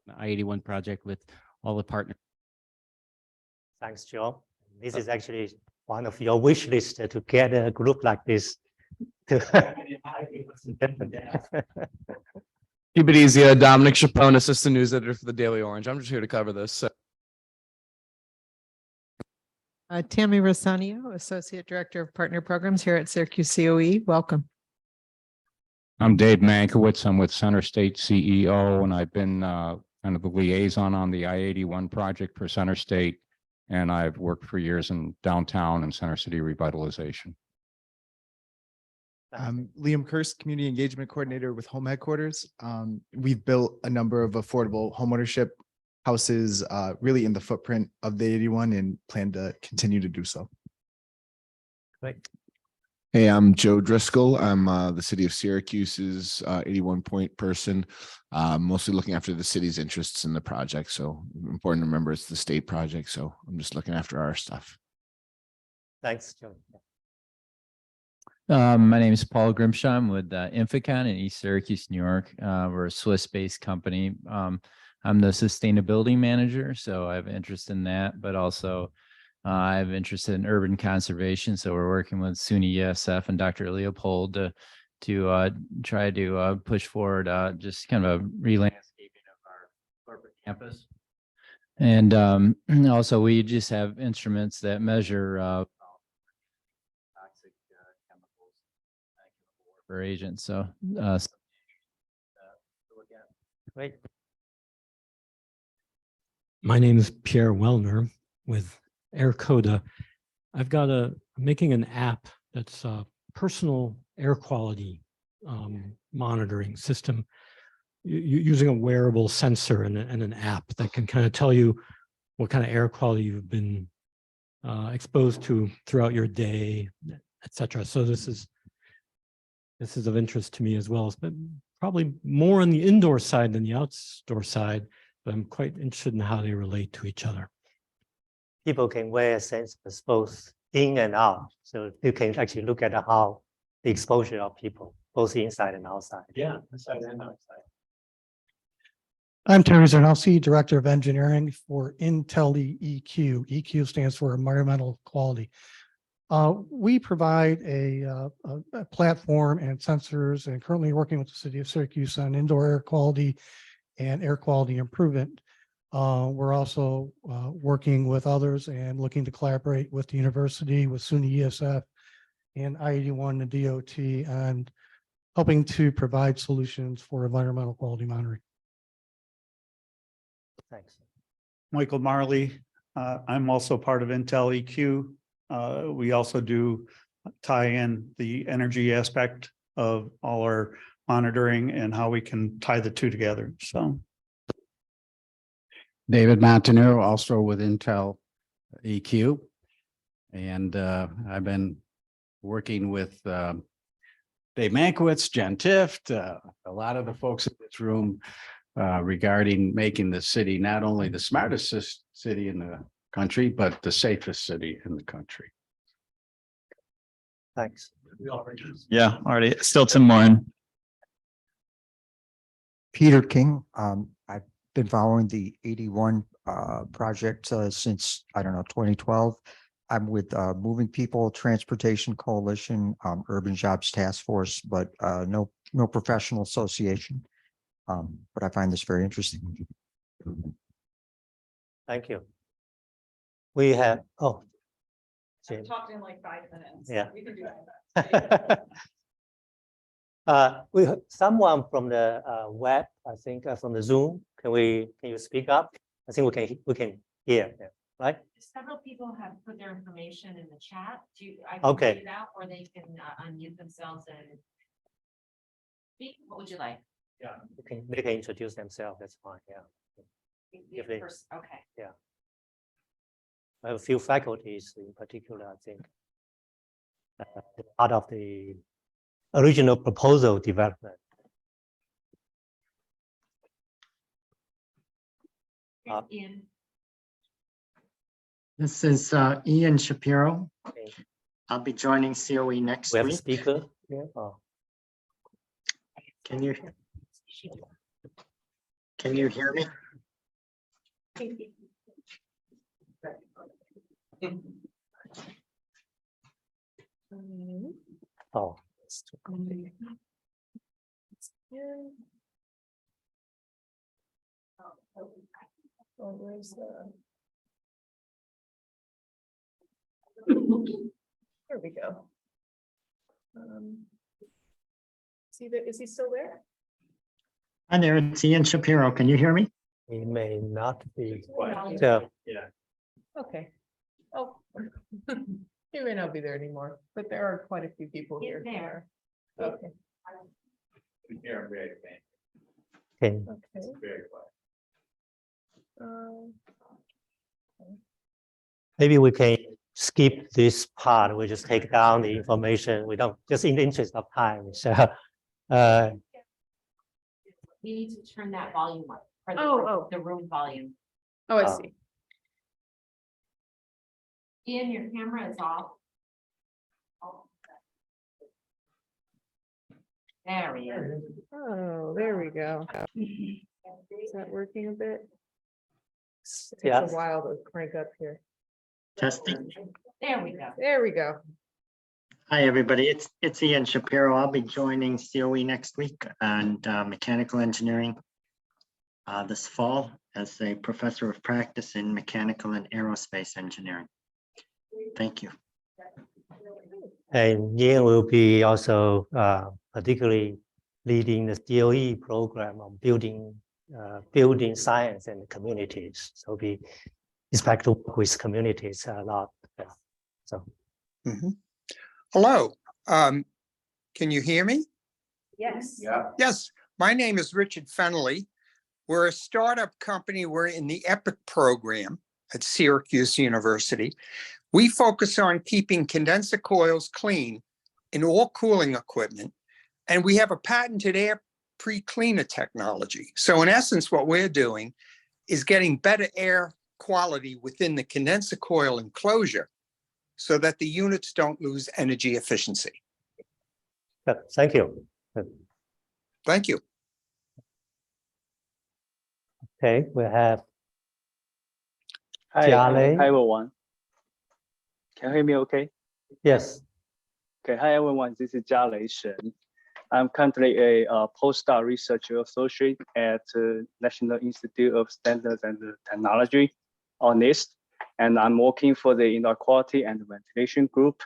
The I-81 project with all the partners. Thanks, Joe. This is actually one of your wish list to get a group like this. Keep it easy. Dominic Chapone, assistant news editor for the Daily Orange. I'm just here to cover this. So. Tammy Rosanio, Associate Director of Partner Programs here at SyracuseCoE. Welcome. I'm Dave Mankiewicz. I'm with Center State CEO, and I've been kind of the liaison on the I-81 project for Center State, and I've worked for years in downtown and Center City revitalization. I'm Liam Kirst, Community Engagement Coordinator with Home Headquarters. We've built a number of affordable homeownership houses really in the footprint of the 81 and plan to continue to do so. Great. Hey, I'm Joe Driscoll. I'm the city of Syracuse's 81 point person, mostly looking after the city's interests in the project. So important to remember it's the state project. So I'm just looking after our stuff. Thanks, Joe. My name is Paul Grimshaw. I'm with Inficon in East Syracuse, New York. We're a Swiss-based company. I'm the sustainability manager, so I have interest in that, but also I have interest in urban conservation. So we're working with SUNY ESF and Dr. Leopold to try to push forward just kind of a re-landscaping of our corporate campus. And also we just have instruments that measure toxic chemicals, chemical warfare agents. So Great. My name is Pierre Wellner with AirCoda. I'm making an app that's a personal air quality monitoring system using a wearable sensor and an app that can kind of tell you what kind of air quality you've been exposed to throughout your day, etc. So this is of interest to me as well, but probably more on the indoor side than the outdoor side. But I'm quite interested in how they relate to each other. People can wear sensors both in and out, so you can actually look at how the exposure of people, both inside and outside. Yeah, inside and outside. I'm Terry Zarnowski, Director of Engineering for Intel EQ. EQ stands for Environmental Quality. We provide a platform and sensors, and currently working with the city of Syracuse on indoor air quality and air quality improvement. We're also working with others and looking to collaborate with the university, with SUNY ESF and I-81 and DOT, and helping to provide solutions for environmental quality monitoring. Thanks. Michael Marley. I'm also part of Intel EQ. We also do tie in the energy aspect of all our monitoring and how we can tie the two together. So. David Montanero, also with Intel EQ. And I've been working with Dave Mankiewicz, Jen Tift, a lot of the folks in this room regarding making the city not only the smartest city in the country, but the safest city in the country. Thanks. Yeah, already. Still Tim Morin. Peter King. I've been following the 81 project since, I don't know, 2012. I'm with Moving People Transportation Coalition, Urban Jobs Task Force, but no professional association. But I find this very interesting. Thank you. We have, I've talked in like 5 minutes. Yeah. We can do that. We have someone from the web, I think, from the Zoom. Can you speak up? I think we can hear, right? Several people have put their information in the chat. I can Okay. read it out, or they can unmute themselves and speak. What would you like? Yeah. They can introduce themselves. That's fine. Yeah. If they, Okay. yeah. I have a few faculties in particular, I think, part of the original proposal development. Ian. This is Ian Shapiro. I'll be joining COE next We have a week. speaker here. Can you hear me? Oh. Where's there we go. Is he still there? Hi there, it's Ian Shapiro. Can you hear me? He may not be. So, yeah. Okay. Oh, he may not be there anymore, but there are quite a few people here. There. Okay. Okay. Maybe we can skip this part. We just take down the information. We don't, just in the interest of time. So, We need to turn that volume up. For the room volume. Oh, I see. Ian, your camera is off. There we go. Oh, there we go. Is that working a bit? It Yeah. takes a while to crank up here. Testing. There we go. There we go. Hi, everybody. It's Ian Shapiro. I'll be joining COE next week and mechanical engineering this fall as a professor of practice in mechanical and aerospace engineering. Thank you. And Ian will be also particularly leading the DOE program on building science and communities. So we expect to work with communities a lot. Yeah. So. Hello. Can you hear me? Yes. Yeah. Yes. My name is Richard Fennelly. We're a startup company. We're in the EPIC program at Syracuse University. We focus on keeping condenser coils clean in all cooling equipment, and we have a patented air pre-cleaner technology. So in essence, what we're doing is getting better air quality within the condenser coil enclosure so that the units don't lose energy efficiency. Thank you. Thank you. Okay, we have Hi, Jialei. hi everyone. Can you hear me okay? Yes. Okay, hi everyone, this is Jialei Shen. I'm currently a postdoc research associate at National Institute of Standards and Technology, or NIST, and I'm working for the indoor quality and ventilation group.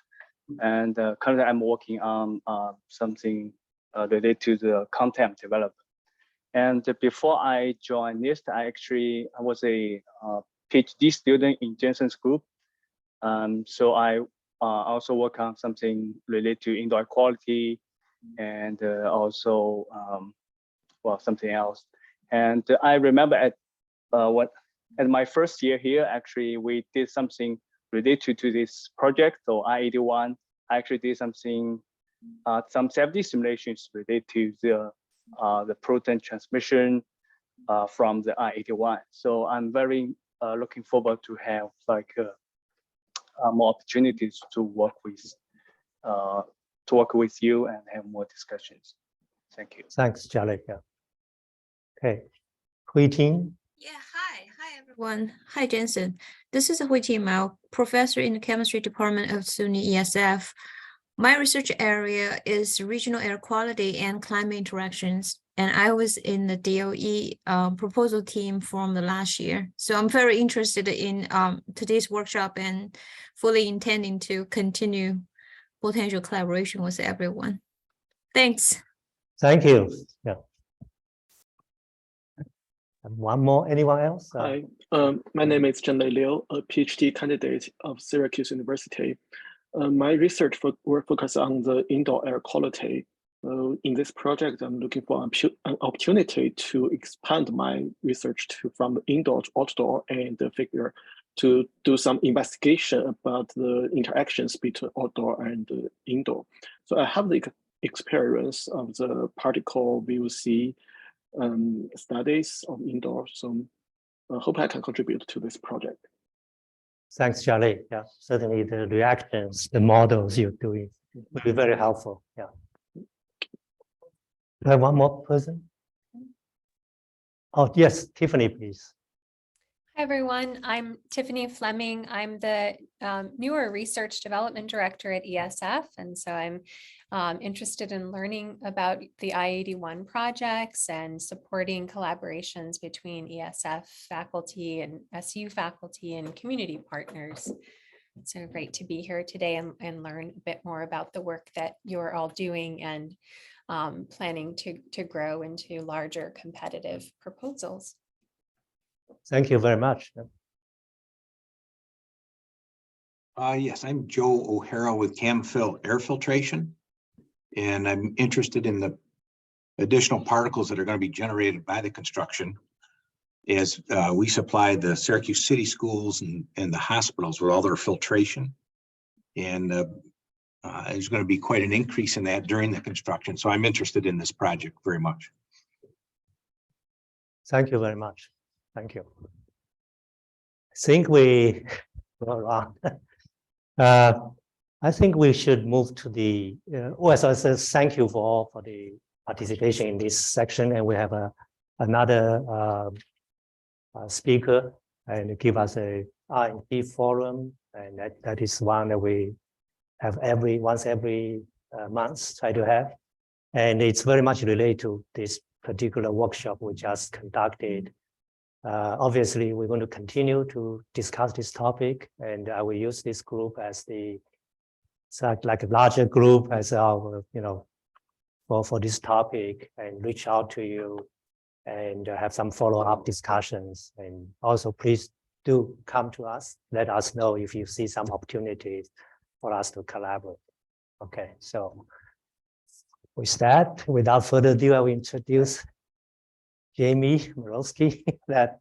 And currently I'm working on something related to the content development. And before I joined NIST, I was a PhD student in Jensen's group. So I also work on something related to indoor air quality and also, well, something else. And I remember at my first year here, actually, we did something related to this project. So I-81, I actually did something, some safety simulations related to the proton transmission from the I-81. So I'm very looking forward to have like more opportunities to work with you and have more discussions. Thank you. Thanks, Jialei. Yeah. Okay, Hui Ting. Yeah, hi everyone. Hi Jensen. This is Hui Ting Mao, professor in the chemistry department of SUNY ESF. My research area is regional air quality and climate interactions, and I was in the DOE proposal team from the last year. So I'm very interested in today's workshop and fully intending to continue potential collaboration with everyone. Thanks. Thank you. Yeah. And one more, anyone else? Hi, my name is Zhenlei Liu, a PhD candidate of Syracuse University. My research will focus on the indoor air quality. In this project, I'm looking for an opportunity to expand my research from the indoor to outdoor and figure to do some investigation about the interactions between outdoor and indoor. So I have the experience of the particle VOC studies of indoor. So I hope I can contribute to this project. Thanks, Jialei. Yeah, certainly the reactions, the models you're doing will be very helpful. Yeah. Do I have one more person? Oh, yes, Tiffany, please. Hi, everyone. I'm Tiffany Fleming. I'm the newer research development director at ESF. And so I'm interested in learning about the I-81 projects and supporting collaborations between ESF faculty and SU faculty and community partners. It's so great to be here today and learn a bit more about the work that you're all doing and planning to grow into larger competitive proposals. Thank you very much. Yes, I'm Joe O'Hara with CamFil Air Filtration, and I'm interested in the additional particles that are going to be generated by the construction as we supply the Syracuse City schools and the hospitals with all their filtration. And there's going to be quite an increase in that during the construction. So I'm interested in this project very much. Thank you very much. Thank you. I think we go on. I think we should move to the, so I said thank you for the participation in this section, and we have another speaker and give us a R&D forum, and that is one that we have once every month try to have, and it's very much related to this particular workshop we just conducted. Obviously, we're going to continue to discuss this topic, and I will use this group as like a larger group as our, for this topic, and reach out to you and have some follow-up discussions. And also, please do come to us. Let us know if you see some opportunities for us to collaborate. Okay, so with that, without further ado, I will introduce Jamie Mirowsky that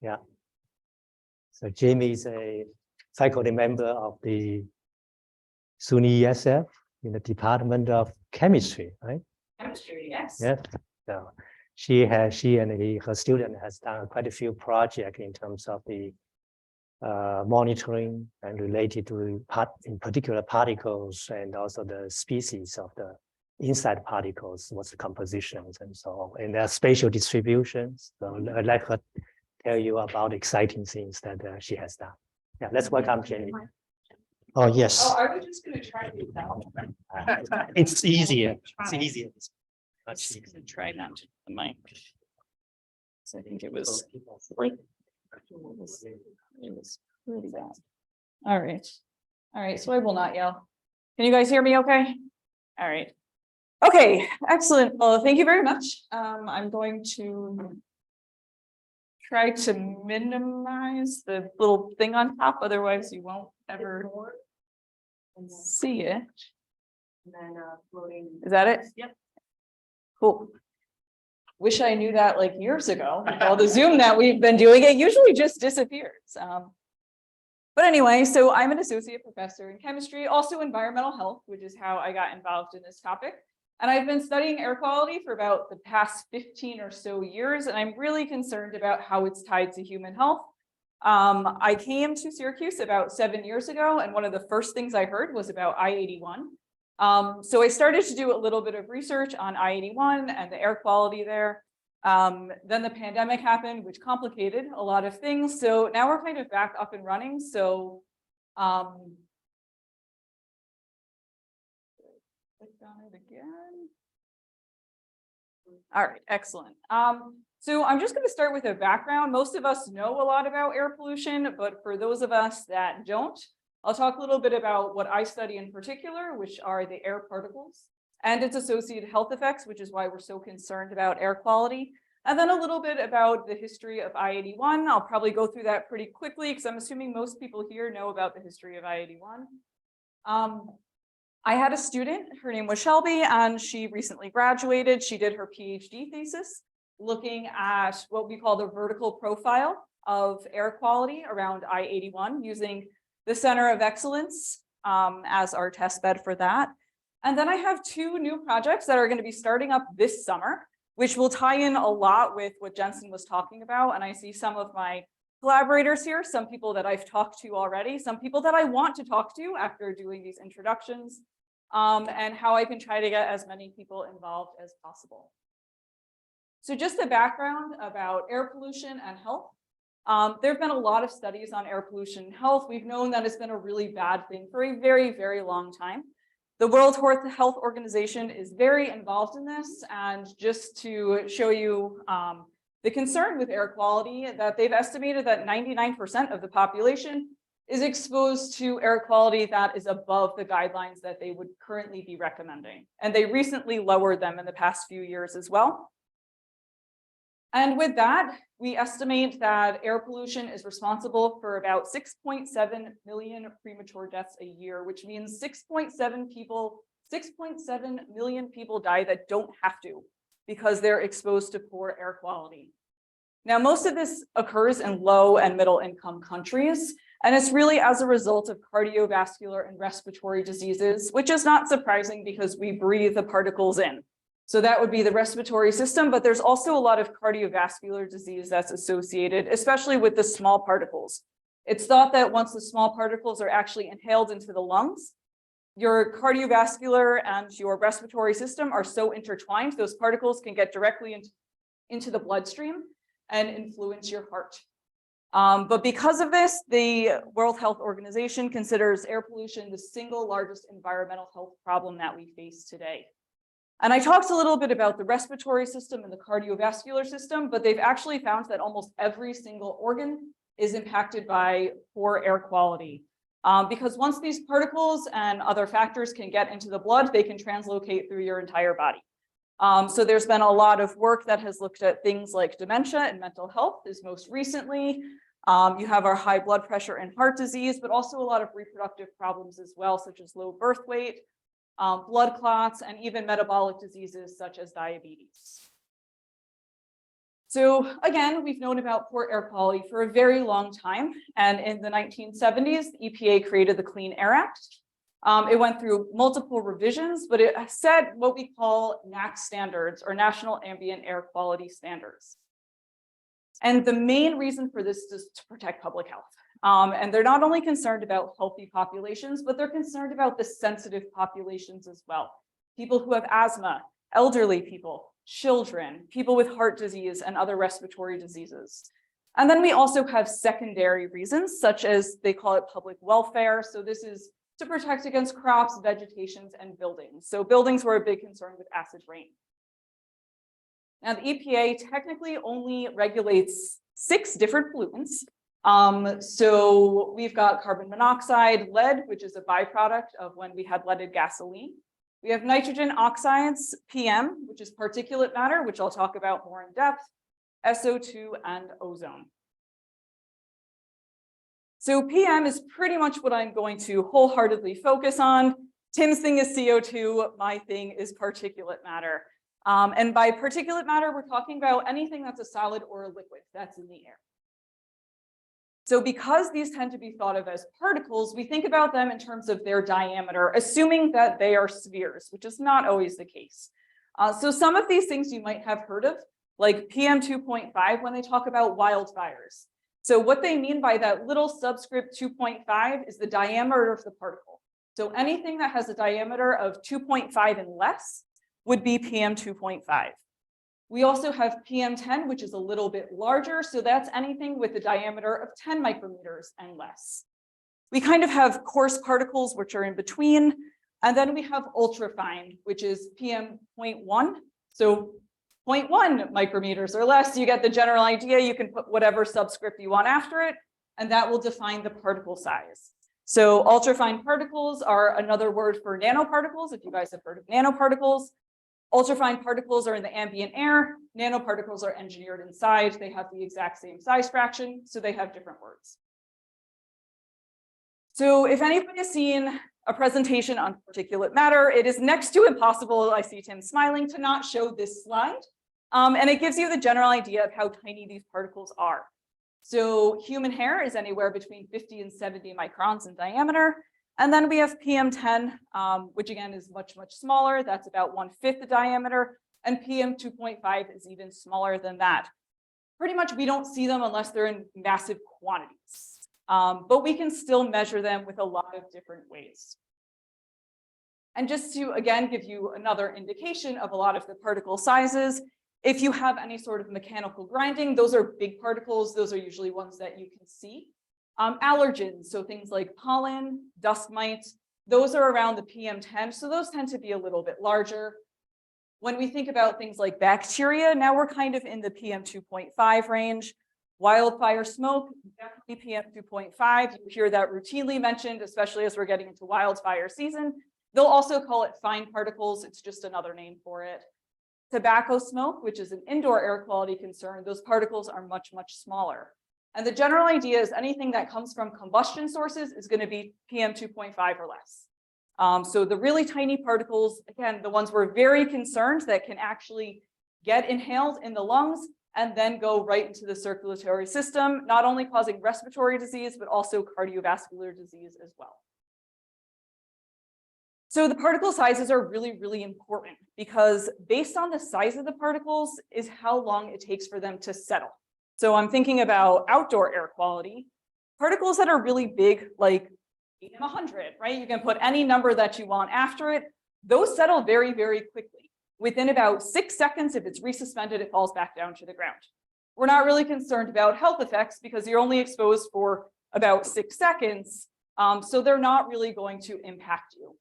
yeah. So Jamie is a faculty member of the SUNY ESF in the Department of Chemistry, right? Chemistry, yes. Yeah. So she and her student has done quite a few projects in terms of the monitoring and related to in particular particles and also the species of the inside particles, what's the compositions and so on, and their spatial distributions. So I'd like her to tell you about exciting things that she has done. Yeah, let's welcome Jenny. Oh, yes. Oh, I was just gonna try to tell. It's easier. It's easier. Much easier to try not to the mic. So I think it was like, it was pretty bad. All right. All right. So I will not yell. Can you guys hear me okay? All right. Okay, excellent. Well, thank you very much. I'm going to try to minimize the little thing on top, otherwise you won't ever see it. Is that it? Yep. Cool. Wish I knew that like years ago. All the Zoom that we've been doing, it usually just disappears. But anyway, so I'm an associate professor in chemistry, also environmental health, which is how I got involved in this topic. And I've been studying air quality for about the past 15 or so years, and I'm really concerned about how it's tied to human health. I came to Syracuse about 7 years ago, and one of the first things I heard was about I-81. So I started to do a little bit of research on I-81 and the air quality there. Then the pandemic happened, which complicated a lot of things. So now we're kind of back up and running. So click on it again. All right, excellent. So I'm just going to start with a background. Most of us know a lot about air pollution, but for those of us that don't, I'll talk a little bit about what I study in particular, which are the air particles and its associated health effects, which is why we're so concerned about air quality. And then a little bit about the history of I-81. I'll probably go through that pretty quickly because I'm assuming most people here know about the history of I-81. I had a student, her name was Shelby, and she recently graduated. She did her PhD thesis looking at what we call the vertical profile of air quality around I-81 using the Center of Excellence as our test bed for that. And then I have two new projects that are going to be starting up this summer, which will tie in a lot with what Jensen was talking about. And I see some of my collaborators here, some people that I've talked to already, some people that I want to talk to after doing these introductions, and how I can try to get as many people involved as possible. So just a background about air pollution and health. There have been a lot of studies on air pollution and health. We've known that it's been a really bad thing for a very, very long time. The World Health Organization is very involved in this. And just to show you the concern with air quality, that they've estimated that 99% of the population is exposed to air quality that is above the guidelines that they would currently be recommending. And they recently lowered them in the past few years as well. And with that, we estimate that air pollution is responsible for about 6.7 million premature deaths a year, which means 6.7 million people die that don't have to because they're exposed to poor air quality. Now, most of this occurs in low and middle income countries, and it's really as a result of cardiovascular and respiratory diseases, which is not surprising because we breathe the particles in. So that would be the respiratory system, but there's also a lot of cardiovascular disease that's associated, especially with the small particles. It's thought that once the small particles are actually inhaled into the lungs, your cardiovascular and your respiratory system are so intertwined, those particles can get directly into the bloodstream and influence your heart. But because of this, the World Health Organization considers air pollution the single largest environmental health problem that we face today. And I talked a little bit about the respiratory system and the cardiovascular system, but they've actually found that almost every single organ is impacted by poor air quality. Because once these particles and other factors can get into the blood, they can translocate through your entire body. So there's been a lot of work that has looked at things like dementia and mental health is most recently. You have our high blood pressure and heart disease, but also a lot of reproductive problems as well, such as low birth weight, blood clots, and even metabolic diseases such as diabetes. So again, we've known about poor air quality for a very long time. And in the 1970s, the EPA created the Clean Air Act. It went through multiple revisions, but it set what we call NAAQS standards, or National Ambient Air Quality Standards. And the main reason for this is to protect public health. And they're not only concerned about healthy populations, but they're concerned about the sensitive populations as well. People who have asthma, elderly people, children, people with heart disease and other respiratory diseases. And then we also have secondary reasons, such as they call it public welfare. So this is to protect against crops, vegetations, and buildings. So buildings were a big concern with acid rain. Now the EPA technically only regulates 6 different pollutants. So we've got carbon monoxide, lead, which is a byproduct of when we had leaded gasoline. We have nitrogen oxides, PM, which is particulate matter, which I'll talk about more in depth, SO2, and ozone. So PM is pretty much what I'm going to wholeheartedly focus on. Tim's thing is CO2, my thing is particulate matter. And by particulate matter, we're talking about anything that's a solid or a liquid that's in the air. So because these tend to be thought of as particles, we think about them in terms of their diameter, assuming that they are spheres, which is not always the case. So some of these things you might have heard of, like PM 2.5 when they talk about wildfires. So what they mean by that little subscript 2.5 is the diameter of the particle. So anything that has a diameter of 2.5 and less would be PM 2.5. We also have PM10, which is a little bit larger. So that's anything with a diameter of 10 micrometers and less. We kind of have coarse particles, which are in between. And then we have ultrafine, which is PM 0.1. So 0.1 micrometers or less, you get the general idea. You can put whatever subscript you want after it, and that will define the particle size. So ultrafine particles are another word for nanoparticles, if you guys have heard of nanoparticles. Ultrafine particles are in the ambient air. Nanoparticles are engineered inside. They have the exact same size fraction, so they have different words. So if anybody has seen a presentation on particulate matter, it is next to impossible, I see Tim smiling, to not show this slide. And it gives you the general idea of how tiny these particles are. So human hair is anywhere between 50 and 70 microns in diameter. And then we have PM10, which again is much, much smaller. That's about 1/5 the diameter. And PM 2.5 is even smaller than that. Pretty much we don't see them unless they're in massive quantities. But we can still measure them with a lot of different ways. And just to, again, give you another indication of a lot of the particle sizes, if you have any sort of mechanical grinding, those are big particles. Those are usually ones that you can see. Allergens, so things like pollen, dust mites, those are around the PM10. So those tend to be a little bit larger. When we think about things like bacteria, now we're kind of in the PM 2.5 range. Wildfire smoke, definitely PM 2.5. You hear that routinely mentioned, especially as we're getting into wildfire season. They'll also call it fine particles. It's just another name for it. Tobacco smoke, which is an indoor air quality concern, those particles are much, much smaller. And the general idea is anything that comes from combustion sources is going to be PM 2.5 or less. So the really tiny particles, again, the ones we're very concerned that can actually get inhaled in the lungs and then go right into the circulatory system, not only causing respiratory disease, but also cardiovascular disease as well. So the particle sizes are really, really important because based on the size of the particles is how long it takes for them to settle. So I'm thinking about outdoor air quality. Particles that are really big, like 100, right? You can put any number that you want after it. Those settle very, very quickly. Within about 6 seconds, if it's resuspended, it falls back down to the ground. We're not really concerned about health effects because you're only exposed for about 6 seconds. So they're not really going to impact you.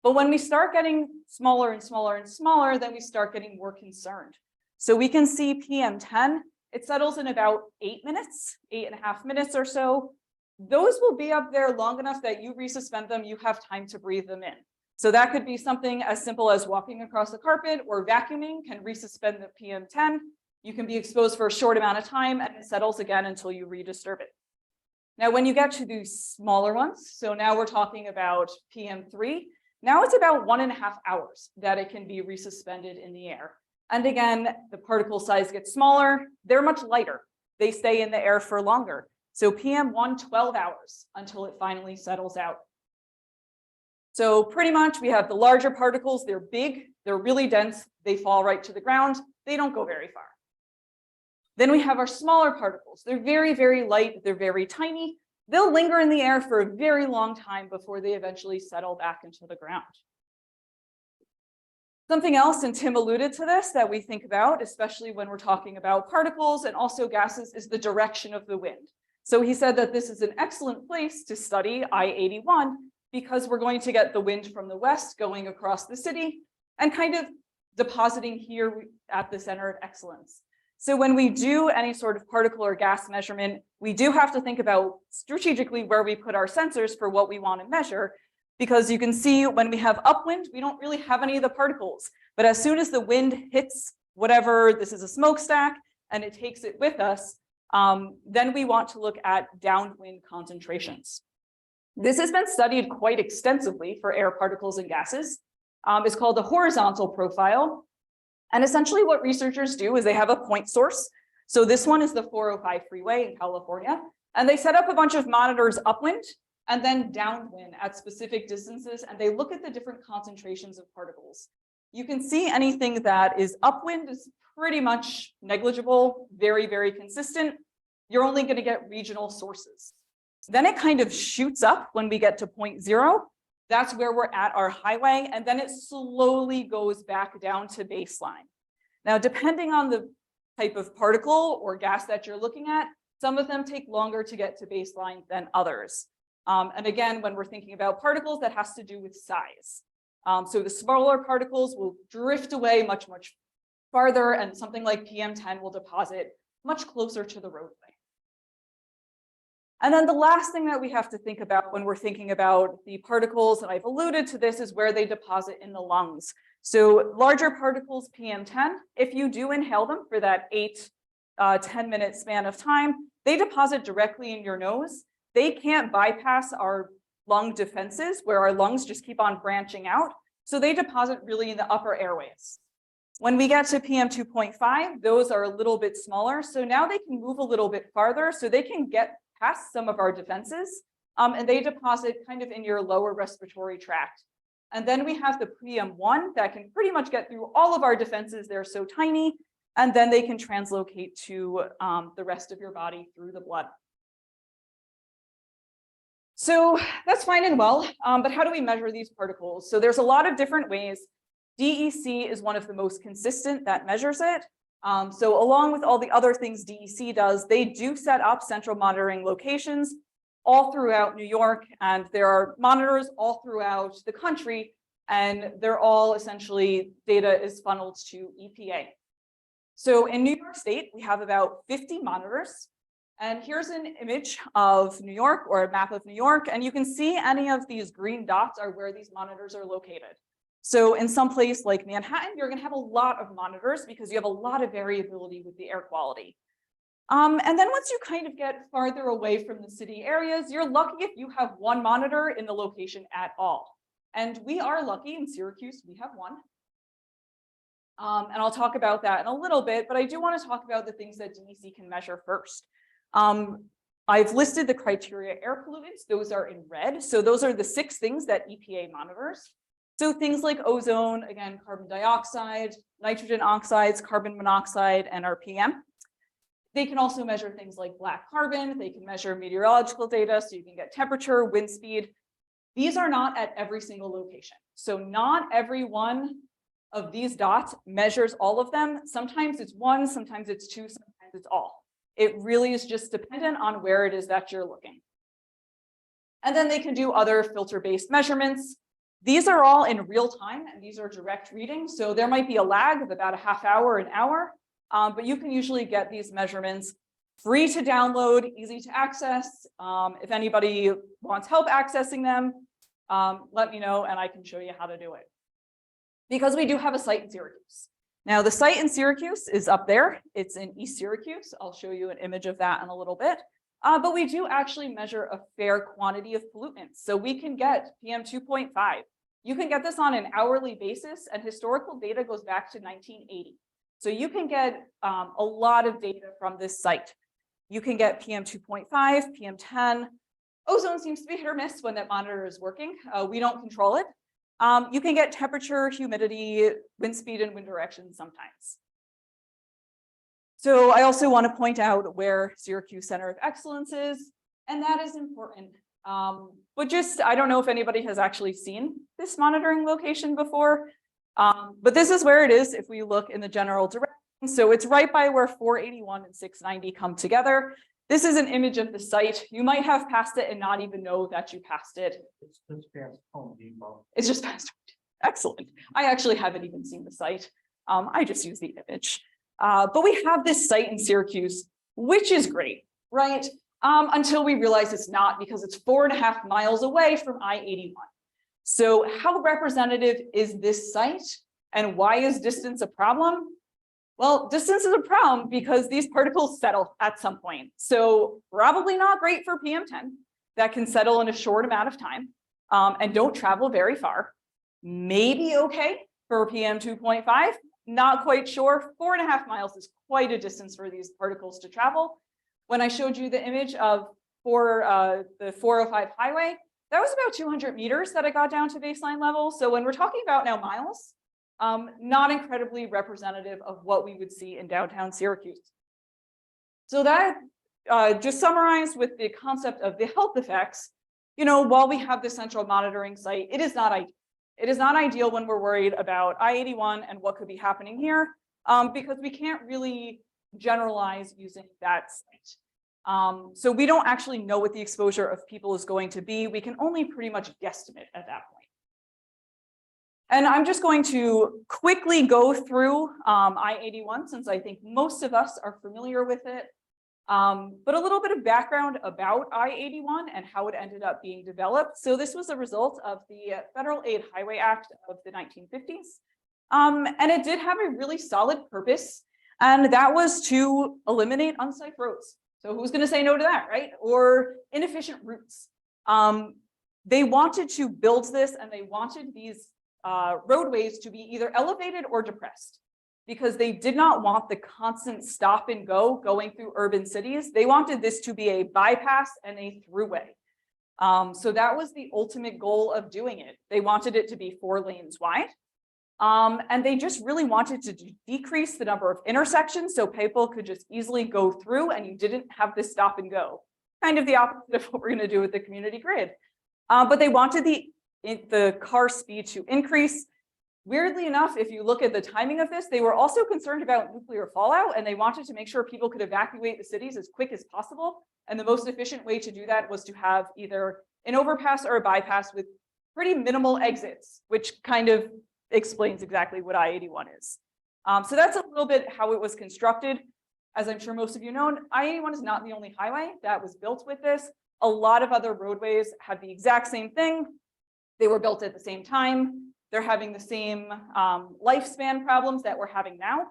But when we start getting smaller and smaller and smaller, then we start getting more concerned. So we can see PM10, it settles in about 8 minutes, 8.5 minutes or so. Those will be up there long enough that you resuspend them, you have time to breathe them in. So that could be something as simple as walking across the carpet or vacuuming can resuspend the PM10. You can be exposed for a short amount of time and it settles again until you redisturb it. Now, when you get to these smaller ones, so now we're talking about PM3, now it's about 1.5 hours that it can be resuspended in the air. And again, the particle size gets smaller. They're much lighter. They stay in the air for longer. So PM1, 12 hours until it finally settles out. So pretty much we have the larger particles. They're big. They're really dense. They fall right to the ground. They don't go very far. Then we have our smaller particles. They're very, very light. They're very tiny. they'll linger in the air for a very long time before they eventually settle back into the ground. Something else, and Tim alluded to this, that we think about, especially when we're talking about particles and also gases, is the direction of the wind. So he said that this is an excellent place to study I-81 because we're going to get the wind from the west going across the city and kind of depositing here at the center of excellence. So when we do any sort of particle or gas measurement, we do have to think about strategically where we put our sensors for what we want to measure, because you can see when we have upwind, we don't really have any of the particles. But as soon as the wind hits whatever, this is a smokestack, and it takes it with us, then we want to look at downwind concentrations. This has been studied quite extensively for air particles and gases. It's called the horizontal profile. And essentially what researchers do is they have a point source. So this one is the 405 freeway in California. And they set up a bunch of monitors upwind and then downwind at specific distances. And they look at the different concentrations of particles. You can see anything that is upwind is pretty much negligible, very, very consistent. You're only going to get regional sources. Then it kind of shoots up when we get to point 0. That's where we're at our highway, and then it slowly goes back down to baseline. Now, depending on the type of particle or gas that you're looking at, some of them take longer to get to baseline than others. And again, when we're thinking about particles, that has to do with size. So the smaller particles will drift away much, much farther, and something like PM10 will deposit much closer to the roadway. And then the last thing that we have to think about when we're thinking about the particles, and I've alluded to this, is where they deposit in the lungs. So larger particles, PM10, if you do inhale them for that 8-10-minute span of time, they deposit directly in your nose. They can't bypass our lung defenses, where our lungs just keep on branching out. So they deposit really in the upper airways. When we get to PM 2.5, those are a little bit smaller. So now they can move a little bit farther, so they can get past some of our defenses, and they deposit kind of in your lower respiratory tract. And then we have the PM1 that can pretty much get through all of our defenses. They're so tiny, and then they can translocate to the rest of your body through the blood. So that's fine and well, but how do we measure these particles? So there's a lot of different ways. DEC is one of the most consistent that measures it. So along with all the other things DEC does, they do set up central monitoring locations all throughout New York, and there are monitors all throughout the country, and they're all essentially, data is funneled to EPA. So in New York State, we have about 50 monitors, and here's an image of New York, or a map of New York, and you can see any of these green dots are where these monitors are located. So in some place like Manhattan, you're going to have a lot of monitors because you have a lot of variability with the air quality. And then once you kind of get farther away from the city areas, you're lucky if you have one monitor in the location at all. And we are lucky in Syracuse, we have one. And I'll talk about that in a little bit, but I do want to talk about the things that DEC can measure first. I've listed the criteria air pollutants. Those are in red. So those are the 6 things that EPA monitors. So things like ozone, again, carbon dioxide, nitrogen oxides, carbon monoxide, and RPM. They can also measure things like black carbon. They can measure meteorological data, so you can get temperature, wind speed. These are not at every single location. So not every one of these dots measures all of them. Sometimes it's 1, sometimes it's 2, sometimes it's all. It really is just dependent on where it is that you're looking. And then they can do other filter-based measurements. These are all in real time, and these are direct readings. So there might be a lag of about a half hour, an hour, but you can usually get these measurements free to download, easy to access. If anybody wants help accessing them, let me know and I can show you how to do it. Because we do have a site in Syracuse. Now the site in Syracuse is up there. It's in East Syracuse. I'll show you an image of that in a little bit. But we do actually measure a fair quantity of pollutants. So we can get PM 2.5. You can get this on an hourly basis, and historical data goes back to 1980. So you can get a lot of data from this site. You can get PM 2.5, PM10. Ozone seems to be hit or miss when that monitor is working. We don't control it. You can get temperature, humidity, wind speed, and wind direction sometimes. So I also want to point out where Syracuse Center of Excellence is. And that is important. But just, I don't know if anybody has actually seen this monitoring location before, but this is where it is if we look in the general direction. So it's right by where 481 and 690 come together. This is an image of the site. You might have passed it and not even know that you passed it. It's just past Home Depot. It's just past. Excellent. I actually haven't even seen the site. I just use the image. But we have this site in Syracuse, which is great, right? Until we realize it's not, because it's 4.5 miles away from I-81. So how representative is this site, and why is distance a problem? Well, distance is a problem because these particles settle at some point. So probably not great for PM10 that can settle in a short amount of time and don't travel very far. Maybe okay for PM 2.5, not quite sure. 4.5 miles is quite a distance for these particles to travel. When I showed you the image of the 405 highway, that was about 200 meters that I got down to baseline level. So when we're talking about now miles, not incredibly representative of what we would see in downtown Syracuse. So that just summarized with the concept of the health effects, you know, while we have the central monitoring site, it is not ideal. It is not ideal when we're worried about I-81 and what could be happening here, because we can't really generalize using that site. So we don't actually know what the exposure of people is going to be. We can only pretty much guesstimate at that point. And I'm just going to quickly go through I-81, since I think most of us are familiar with it. But a little bit of background about I-81 and how it ended up being developed. So this was a result of the Federal Aid Highway Act of the 1950s. And it did have a really solid purpose, and that was to eliminate unsafe roads. So who's going to say no to that, right? Or inefficient routes. They wanted to build this, and they wanted these roadways to be either elevated or depressed, because they did not want the constant stop and go going through urban cities. They wanted this to be a bypass and a throughway. So that was the ultimate goal of doing it. They wanted it to be 4 lanes wide. And they just really wanted to decrease the number of intersections so people could just easily go through and you didn't have this stop and go. Kind of the opposite of what we're going to do with the community grid. But they wanted the car speed to increase. Weirdly enough, if you look at the timing of this, they were also concerned about nuclear fallout, and they wanted to make sure people could evacuate the cities as quick as possible. And the most efficient way to do that was to have either an overpass or a bypass with pretty minimal exits, which kind of explains exactly what I-81 is. So that's a little bit how it was constructed. As I'm sure most of you know, I-81 is not the only highway that was built with this. A lot of other roadways have the exact same thing. They were built at the same time. They're having the same lifespan problems that we're having now.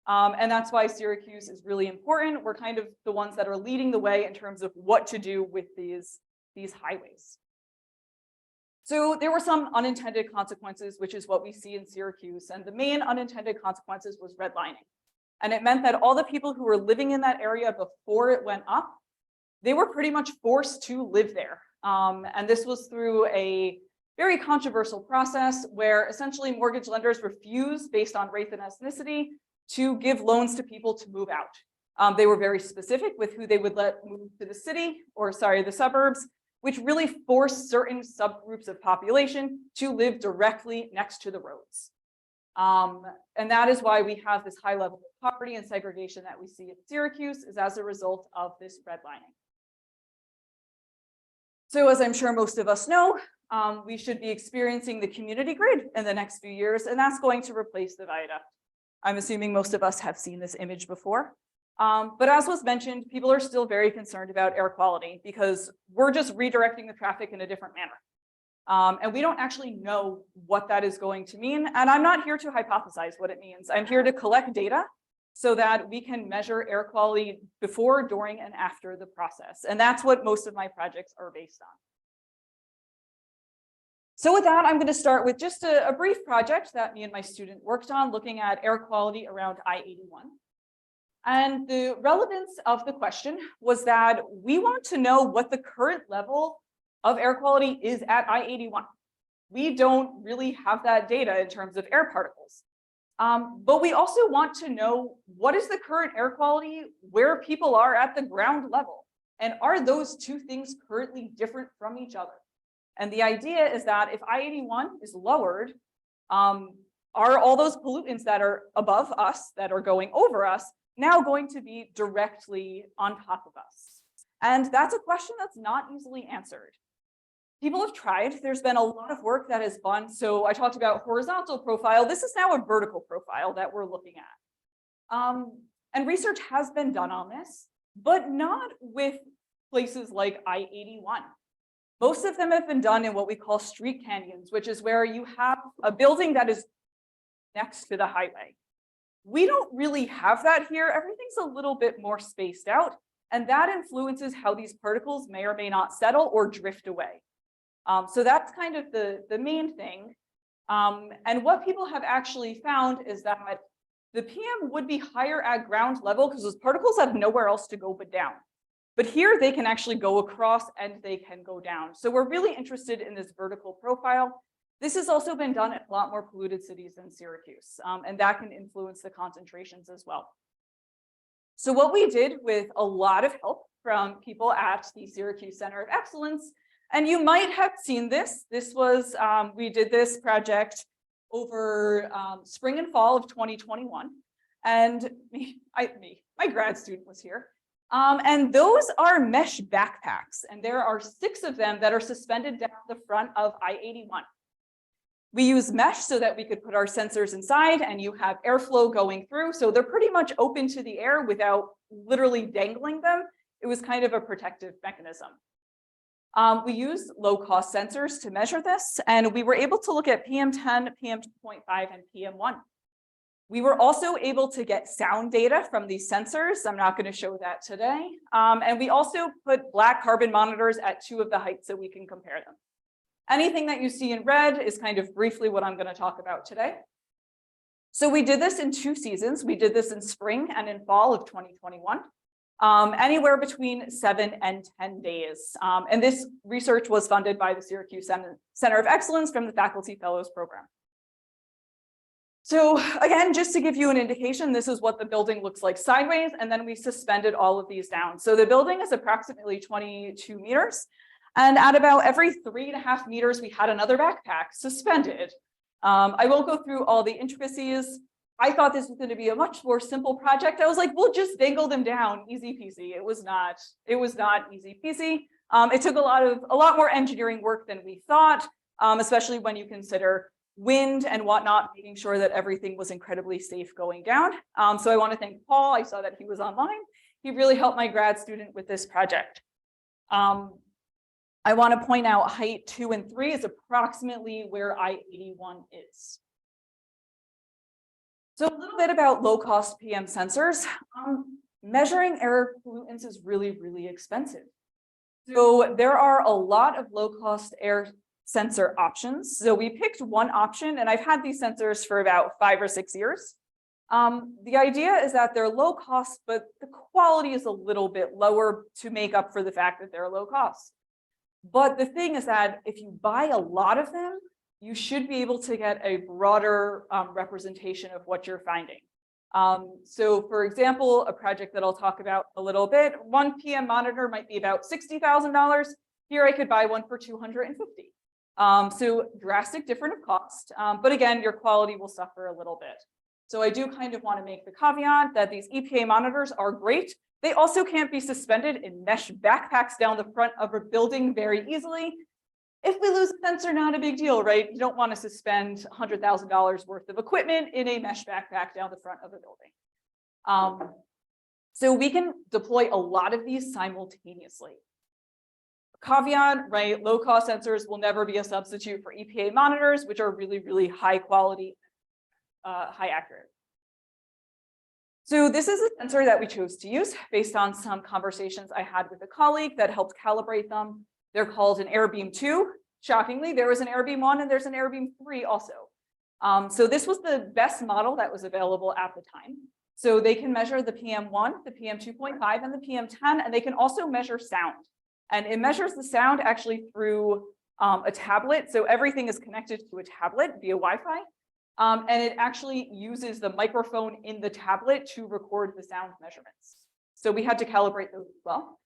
And that's why Syracuse is really important. We're kind of the ones that are leading the way in terms of what to do with these highways. So there were some unintended consequences, which is what we see in Syracuse. And the main unintended consequences was redlining. And it meant that all the people who were living in that area before it went up, they were pretty much forced to live there. And this was through a very controversial process where essentially mortgage lenders refused, based on race and ethnicity, to give loans to people to move out. They were very specific with who they would let move to the city, or sorry, the suburbs, which really forced certain subgroups of population to live directly next to the roads. And that is why we have this high level of poverty and segregation that we see at Syracuse, is as a result of this redlining. So as I'm sure most of us know, we should be experiencing the community grid in the next few years, and that's going to replace the viaduct. I'm assuming most of us have seen this image before. But as was mentioned, people are still very concerned about air quality because we're just redirecting the traffic in a different manner. And we don't actually know what that is going to mean. And I'm not here to hypothesize what it means. I'm here to collect data so that we can measure air quality before, during, and after the process. And that's what most of my projects are based on. So with that, I'm going to start with just a brief project that me and my student worked on, looking at air quality around I-81. And the relevance of the question was that we want to know what the current level of air quality is at I-81. We don't really have that data in terms of air particles. But we also want to know what is the current air quality where people are at the ground level. And are those two things currently different from each other? And the idea is that if I-81 is lowered, are all those pollutants that are above us, that are going over us, now going to be directly on top of us? And that's a question that's not easily answered. People have tried. There's been a lot of work that has done. So I talked about horizontal profile. This is now a vertical profile that we're looking at. And research has been done on this, but not with places like I-81. Most of them have been done in what we call street canyons, which is where you have a building that is next to the highway. We don't really have that here. Everything's a little bit more spaced out, and that influences how these particles may or may not settle or drift away. So that's kind of the main thing. And what people have actually found is that the PM would be higher at ground level because those particles have nowhere else to go but down. But here they can actually go across and they can go down. So we're really interested in this vertical profile. This has also been done at a lot more polluted cities than Syracuse, and that can influence the concentrations as well. So what we did with a lot of help from people at the Syracuse Center of Excellence, and you might have seen this. This was, we did this project over spring and fall of 2021. And my grad student was here. And those are mesh backpacks. And there are 6 of them that are suspended down the front of I-81. We use mesh so that we could put our sensors inside and you have airflow going through. So they're pretty much open to the air without literally dangling them. It was kind of a protective mechanism. We used low-cost sensors to measure this, and we were able to look at PM10, PM2.5, and PM1. We were also able to get sound data from these sensors. I'm not going to show that today. And we also put black carbon monitors at 2 of the heights so we can compare them. Anything that you see in red is kind of briefly what I'm going to talk about today. So we did this in 2 seasons. We did this in spring and in fall of 2021. Anywhere between 7 and 10 days. And this research was funded by the Syracuse Center of Excellence from the Faculty Fellows Program. So again, just to give you an indication, this is what the building looks like sideways, and then we suspended all of these down. So the building is approximately 22 meters, and at about every 3.5 meters, we had another backpack suspended. I won't go through all the intricacies. I thought this was going to be a much more simple project. I was like, we'll just dangle them down, easy peasy. It was not easy peasy. It took a lot more engineering work than we thought, especially when you consider wind and whatnot, making sure that everything was incredibly safe going down. So I want to thank Paul. I saw that he was online. He really helped my grad student with this project. I want to point out height 2 and 3 is approximately where I-81 is. So a little bit about low-cost PM sensors. Measuring air pollutants is really, really expensive. So there are a lot of low-cost air sensor options. So we picked one option, and I've had these sensors for about 5 or 6 years. The idea is that they're low cost, but the quality is a little bit lower to make up for the fact that they're low cost. But the thing is that if you buy a lot of them, you should be able to get a broader representation of what you're finding. So for example, a project that I'll talk about a little bit, 1 PM monitor might be about $60,000. Here I could buy one for $250,000. So drastic difference of cost, but again, your quality will suffer a little bit. So I do kind of want to make the caveat that these EPA monitors are great. They also can't be suspended in mesh backpacks down the front of a building very easily. If we lose a sensor, not a big deal, right? You don't want to suspend $100,000 worth of equipment in a mesh backpack down the front of a building. So we can deploy a lot of these simultaneously. Caveat, right? Low cost sensors will never be a substitute for EPA monitors, which are really, really high quality, high accurate. So this is a sensor that we chose to use based on some conversations I had with a colleague that helped calibrate them. They're called an AirBeam 2. Shockingly, there was an AirBeam 1 and there's an AirBeam 3 also. So this was the best model that was available at the time. So they can measure the PM1, the PM2.5, and the PM10, and they can also measure sound. And it measures the sound actually through a tablet. So everything is connected to a tablet via Wi-Fi. And it actually uses the microphone in the tablet to record the sound measurements. So we had to calibrate those as well.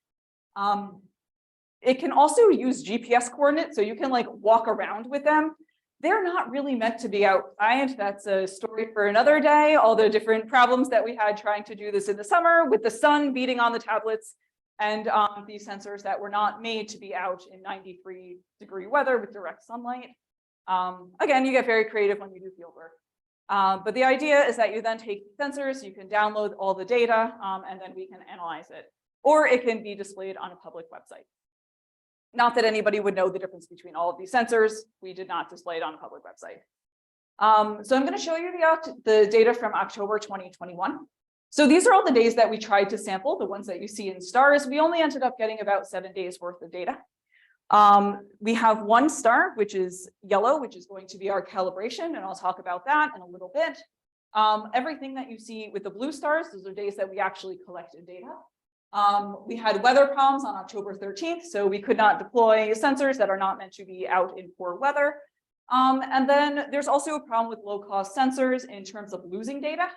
It can also use GPS coordinates, so you can like walk around with them. They're not really meant to be outside. That's a story for another day. All the different problems that we had trying to do this in the summer with the sun beating on the tablets and these sensors that were not made to be out in 93-degree weather with direct sunlight. Again, you get very creative when you do field work. But the idea is that you then take sensors, you can download all the data, and then we can analyze it. Or it can be displayed on a public website. Not that anybody would know the difference between all of these sensors. We did not display it on a public website. So I'm going to show you the data from October 2021. So these are all the days that we tried to sample, the ones that you see in stars. We only ended up getting about 7 days worth of data. We have one star, which is yellow, which is going to be our calibration, and I'll talk about that in a little bit. Everything that you see with the blue stars, those are days that we actually collected data. We had weather problems on October 13th, so we could not deploy sensors that are not meant to be out in poor weather. And then there's also a problem with low-cost sensors in terms of losing data.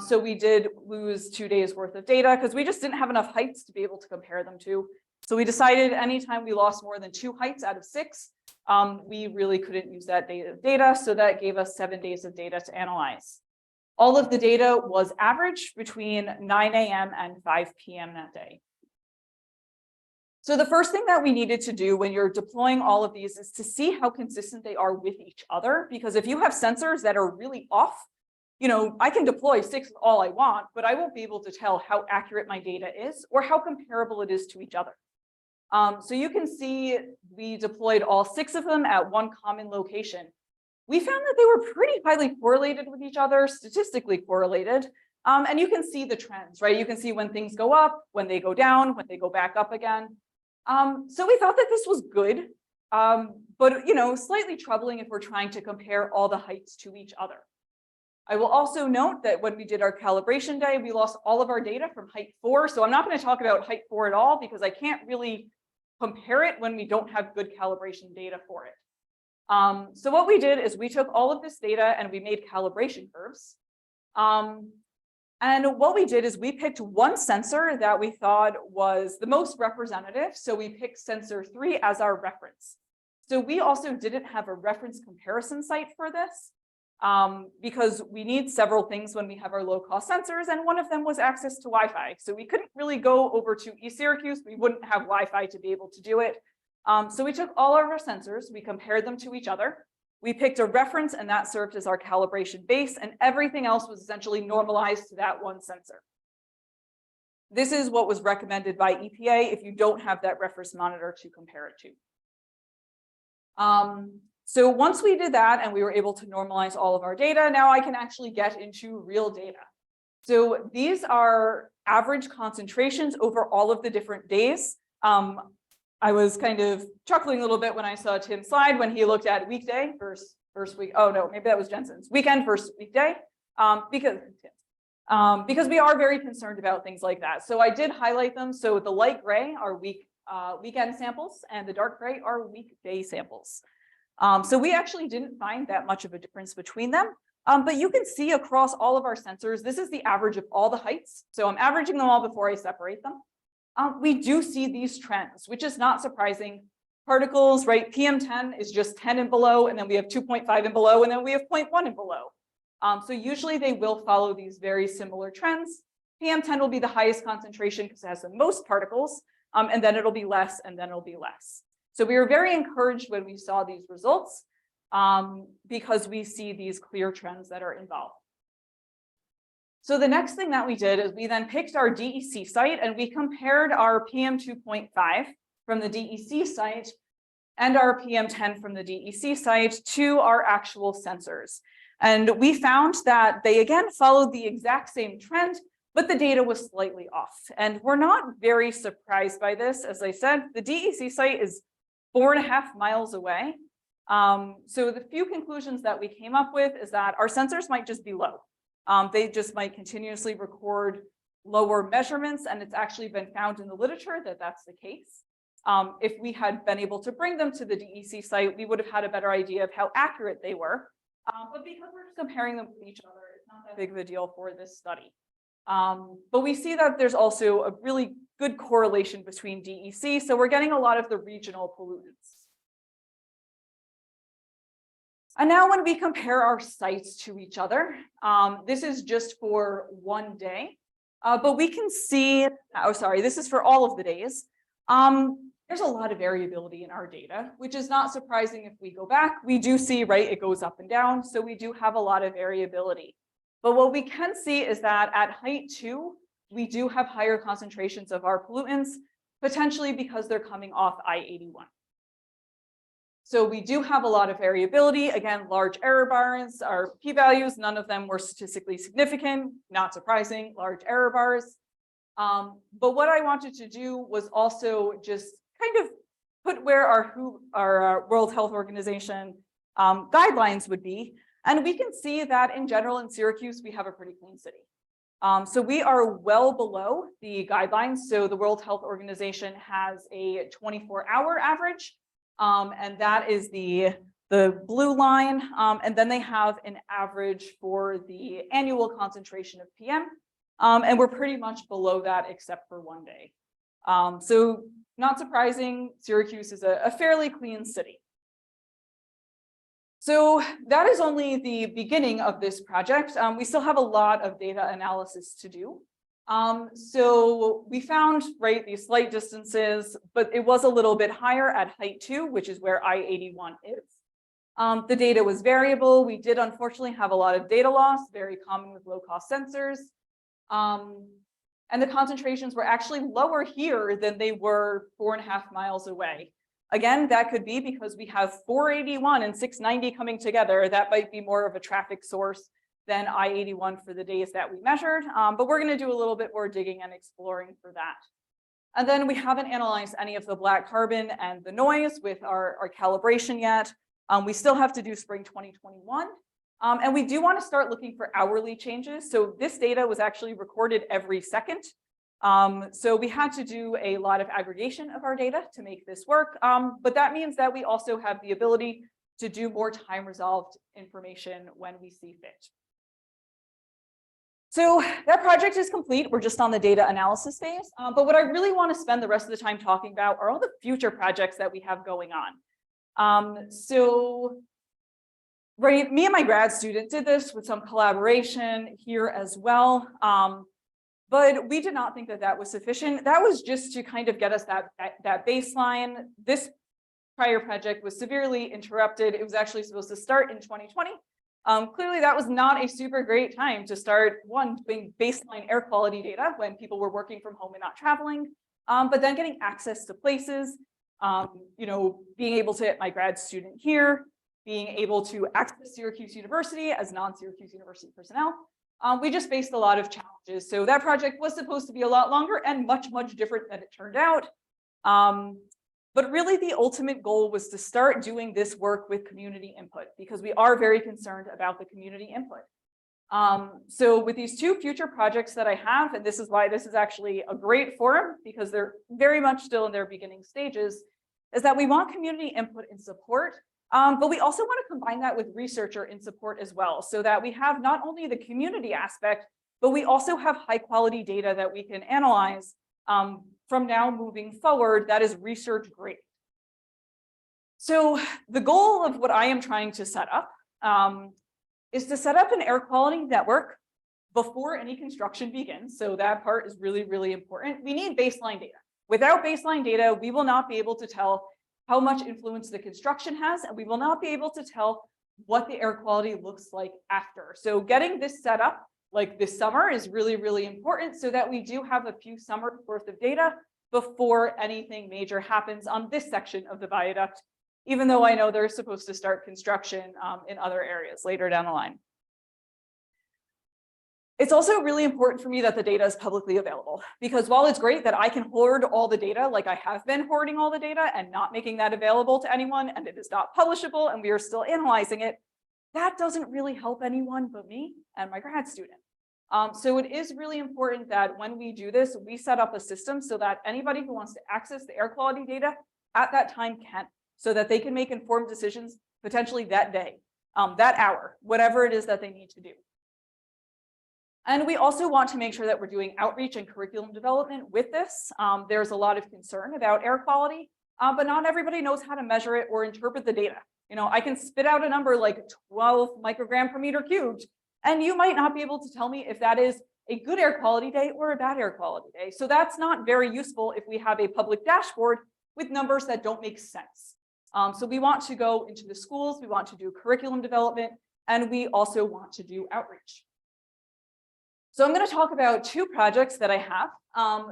So we did lose 2 days worth of data because we just didn't have enough heights to be able to compare them to. So we decided anytime we lost more than 2 heights out of 6, we really couldn't use that data. So that gave us 7 days of data to analyze. All of the data was averaged between 9 a.m. and 5 p.m. that day. So the first thing that we needed to do when you're deploying all of these is to see how consistent they are with each other. Because if you have sensors that are really off, you know, I can deploy 6 all I want, but I won't be able to tell how accurate my data is or how comparable it is to each other. So you can see we deployed all 6 of them at one common location. We found that they were pretty highly correlated with each other, statistically correlated. And you can see the trends, right? You can see when things go up, when they go down, when they go back up again. So we thought that this was good, but you know, slightly troubling if we're trying to compare all the heights to each other. I will also note that when we did our calibration day, we lost all of our data from height 4. So I'm not going to talk about height 4 at all because I can't really compare it when we don't have good calibration data for it. So what we did is we took all of this data and we made calibration curves. And what we did is we picked one sensor that we thought was the most representative. So we picked sensor 3 as our reference. So we also didn't have a reference comparison site for this because we need several things when we have our low-cost sensors, and one of them was access to Wi-Fi. So we couldn't really go over to Syracuse. We wouldn't have Wi-Fi to be able to do it. So we took all of our sensors, we compared them to each other. We picked a reference and that served as our calibration base, and everything else was essentially normalized to that one sensor. This is what was recommended by EPA if you don't have that reference monitor to compare it to. So once we did that and we were able to normalize all of our data, now I can actually get into real data. So these are average concentrations over all of the different days. I was kind of chuckling a little bit when I saw Tim's slide when he looked at weekday versus week. Oh no, maybe that was Jensen's weekend versus weekday. Because we are very concerned about things like that. So I did highlight them. So the light gray are weekend samples and the dark gray are weekday samples. So we actually didn't find that much of a difference between them. But you can see across all of our sensors, this is the average of all the heights. So I'm averaging them all before I separate them. We do see these trends, which is not surprising. Particles, right? PM10 is just 10 and below, and then we have 2.5 and below, and then we have 0.1 and below. So usually they will follow these very similar trends. PM10 will be the highest concentration because it has the most particles, and then it'll be less, and then it'll be less. So we were very encouraged when we saw these results because we see these clear trends that are involved. So the next thing that we did is we then picked our DEC site and we compared our PM 2.5 from the DEC site and our PM10 from the DEC site to our actual sensors. And we found that they again followed the exact same trend, but the data was slightly off. And we're not very surprised by this. As I said, the DEC site is 4.5 miles away. So the few conclusions that we came up with is that our sensors might just be low. They just might continuously record lower measurements, and it's actually been found in the literature that that's the case. If we had been able to bring them to the DEC site, we would have had a better idea of how accurate they were. But because we're just comparing them with each other, it's not that big of a deal for this study. But we see that there's also a really good correlation between DEC. So we're getting a lot of the regional pollutants. And now when we compare our sites to each other, this is just for one day, but we can see, oh, sorry, this is for all of the days. There's a lot of variability in our data, which is not surprising if we go back. We do see, right, it goes up and down. So we do have a lot of variability. But what we can see is that at height 2, we do have higher concentrations of our pollutants, potentially because they're coming off I-81. So we do have a lot of variability. Again, large error bars, our p-values, none of them were statistically significant, not surprising, large error bars. But what I wanted to do was also just kind of put where our World Health Organization guidelines would be. And we can see that in general in Syracuse, we have a pretty clean city. So we are well below the guidelines. So the World Health Organization has a 24-hour average. And that is the blue line. And then they have an average for the annual concentration of PM. And we're pretty much below that except for one day. So not surprising, Syracuse is a fairly clean city. So that is only the beginning of this project. We still have a lot of data analysis to do. So we found, right, these slight distances, but it was a little bit higher at height 2, which is where I-81 is. The data was variable. We did unfortunately have a lot of data loss, very common with low-cost sensors. And the concentrations were actually lower here than they were 4.5 miles away. Again, that could be because we have 481 and 690 coming together. That might be more of a traffic source than I-81 for the days that we measured. But we're going to do a little bit more digging and exploring for that. And then we haven't analyzed any of the black carbon and the noise with our calibration yet. We still have to do spring 2021. And we do want to start looking for hourly changes. So this data was actually recorded every second. So we had to do a lot of aggregation of our data to make this work. But that means that we also have the ability to do more time resolved information when we see fit. So that project is complete. We're just on the data analysis phase. But what I really want to spend the rest of the time talking about are all the future projects that we have going on. Right, me and my grad student did this with some collaboration here as well. But we did not think that that was sufficient. That was just to kind of get us that baseline. This prior project was severely interrupted. It was actually supposed to start in 2020. Clearly, that was not a super great time to start doing baseline air quality data when people were working from home and not traveling. But then getting access to places, being able to get my grad student here, being able to access Syracuse University as non-Syracuse University personnel. We just faced a lot of challenges. So that project was supposed to be a lot longer and much, much different than it turned out. But really the ultimate goal was to start doing this work with community input because we are very concerned about the community input. So with these two future projects that I have, and this is why this is actually a great forum because they're very much still in their beginning stages, is that we want community input and support. But we also want to combine that with researcher in support as well, so that we have not only the community aspect, but we also have high quality data that we can analyze from now moving forward that is research grade. So the goal of what I am trying to set up is to set up an air quality network before any construction begins. So that part is really, really important. We need baseline data. Without baseline data, we will not be able to tell how much influence the construction has, and we will not be able to tell what the air quality looks like after. So getting this set up like this summer is really, really important so that we do have a few summers worth of data before anything major happens on this section of the viaduct, even though I know they're supposed to start construction in other areas later down the line. It's also really important for me that the data is publicly available because while it's great that I can hoard all the data like I have been hoarding all the data and not making that available to anyone and it is not publishable and we are still analyzing it, that doesn't really help anyone but me and my grad student. So it is really important that when we do this, we set up a system so that anybody who wants to access the air quality data at that time can, so that they can make informed decisions potentially that day, that hour, whatever it is that they need to do. And we also want to make sure that we're doing outreach and curriculum development with this. There's a lot of concern about air quality, but not everybody knows how to measure it or interpret the data. You know, I can spit out a number like 12 microgram per meter cubed, and you might not be able to tell me if that is a good air quality day or a bad air quality day. So that's not very useful if we have a public dashboard with numbers that don't make sense. So we want to go into the schools, we want to do curriculum development, and we also want to do outreach. So I'm going to talk about two projects that I have.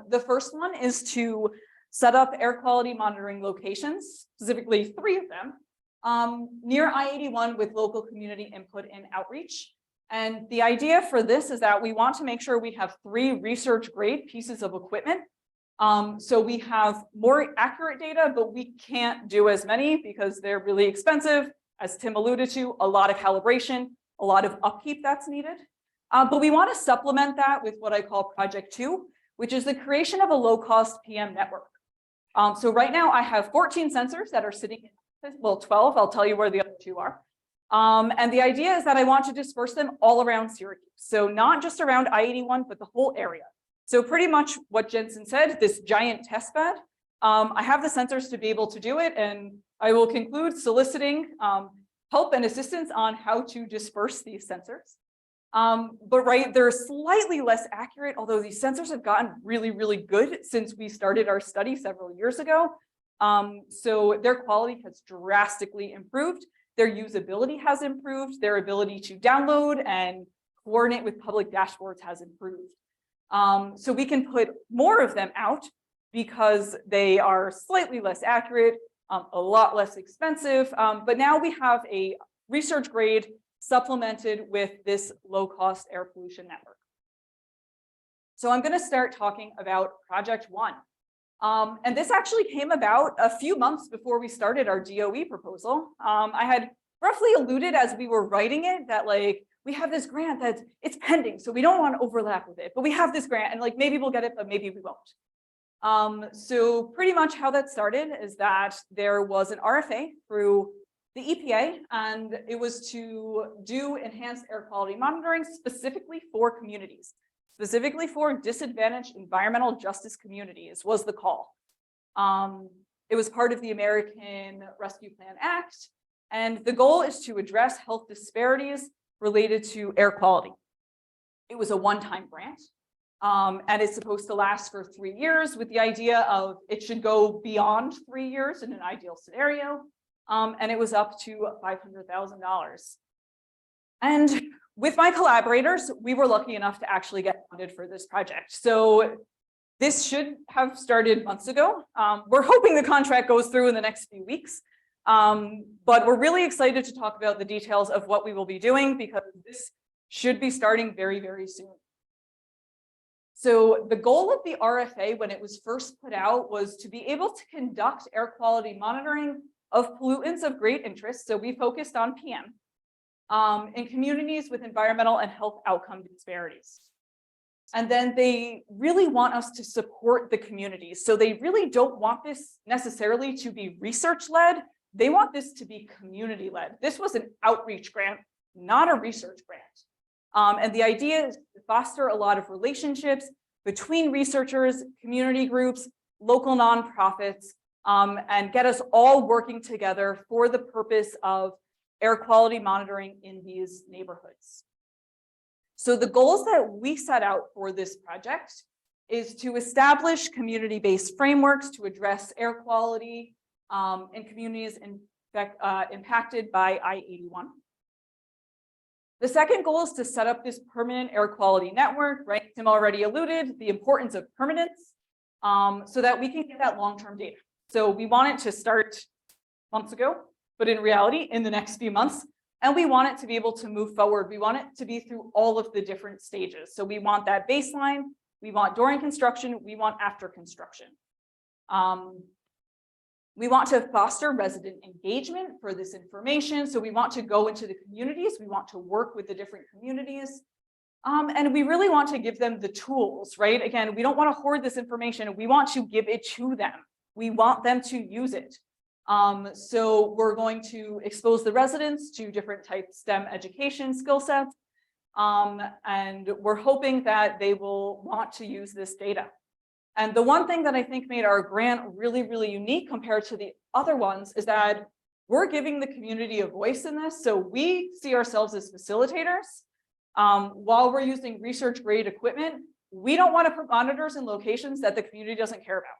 The first one is to set up air quality monitoring locations, specifically 3 of them, near I-81 with local community input and outreach. And the idea for this is that we want to make sure we have 3 research grade pieces of equipment. So we have more accurate data, but we can't do as many because they're really expensive. As Tim alluded to, a lot of calibration, a lot of upkeep that's needed. But we want to supplement that with what I call Project 2, which is the creation of a low-cost PM network. So right now I have 14 sensors that are sitting in, well, 12, I'll tell you where the other 2 are. And the idea is that I want to disperse them all around Syracuse. So not just around I-81, but the whole area. So pretty much what Jensen said, this giant test bed. I have the sensors to be able to do it, and I will conclude soliciting help and assistance on how to disperse these sensors. But right, they're slightly less accurate, although these sensors have gotten really, really good since we started our study several years ago. So their quality has drastically improved. Their usability has improved. Their ability to download and coordinate with public dashboards has improved. So we can put more of them out because they are slightly less accurate, a lot less expensive. But now we have a research grade supplemented with this low-cost air pollution network. So I'm going to start talking about Project 1. And this actually came about a few months before we started our DOE proposal. I had roughly alluded as we were writing it that like, we have this grant that it's pending, so we don't want to overlap with it, but we have this grant and like, maybe we'll get it, but maybe we won't. So pretty much how that started is that there was an RFA through the EPA, and it was to do enhanced air quality monitoring specifically for communities, specifically for disadvantaged environmental justice communities was the call. It was part of the American Rescue Plan Act, and the goal is to address health disparities related to air quality. It was a one-time grant, and it's supposed to last for 3 years with the idea of it should go beyond 3 years in an ideal scenario. And it was up to $500,000. And with my collaborators, we were lucky enough to actually get funded for this project. So this should have started months ago. We're hoping the contract goes through in the next few weeks. But we're really excited to talk about the details of what we will be doing because this should be starting very, very soon. So the goal of the RFA when it was first put out was to be able to conduct air quality monitoring of pollutants of great interest. So we focused on PM in communities with environmental and health outcome disparities. And then they really want us to support the communities. So they really don't want this necessarily to be research-led. They want this to be community-led. This was an outreach grant, not a research grant. And the idea is to foster a lot of relationships between researchers, community groups, local nonprofits, and get us all working together for the purpose of air quality monitoring in these neighborhoods. So the goals that we set out for this project is to establish community-based frameworks to address air quality in communities impacted by I-81. The second goal is to set up this permanent air quality network, right? Tim already alluded the importance of permanence so that we can get that long-term data. So we want it to start months ago, but in reality, in the next few months, and we want it to be able to move forward. We want it to be through all of the different stages. So we want that baseline, we want during construction, we want after construction. We want to foster resident engagement for this information. So we want to go into the communities, we want to work with the different communities. And we really want to give them the tools, right? Again, we don't want to hoard this information. We want to give it to them. We want them to use it. So we're going to expose the residents to different types of STEM education skill sets. And we're hoping that they will want to use this data. And the one thing that I think made our grant really, really unique compared to the other ones is that we're giving the community a voice in this. So we see ourselves as facilitators. While we're using research grade equipment, we don't want to put monitors in locations that the community doesn't care about,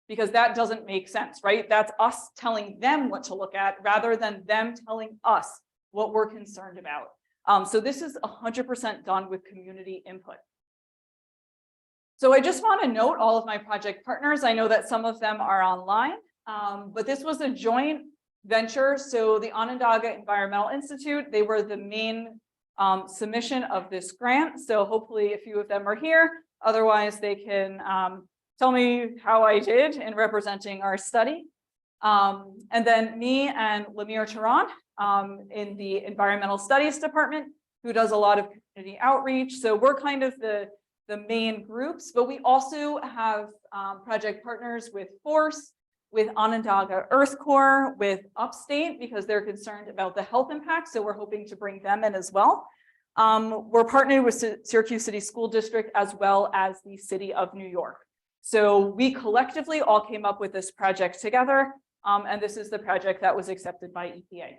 because that doesn't make sense, right? That's us telling them what to look at rather than them telling us what we're concerned about. So this is 100% done with community input. So I just want to note all of my project partners. I know that some of them are online, but this was a joint venture. So the Onondaga Environmental Institute, they were the main submission of this grant. So hopefully a few of them are here. Otherwise, they can tell me how I did in representing our study. And then me and Lemire Tehran in the Environmental Studies Department, who does a lot of community outreach. So we're kind of the main groups, but we also have project partners with Force, with Onondaga Earth Corps, with Upstate, because they're concerned about the health impact. So we're hoping to bring them in as well. We're partnered with Syracuse City School District as well as the City of New York. So we collectively all came up with this project together. And this is the project that was accepted by EPA.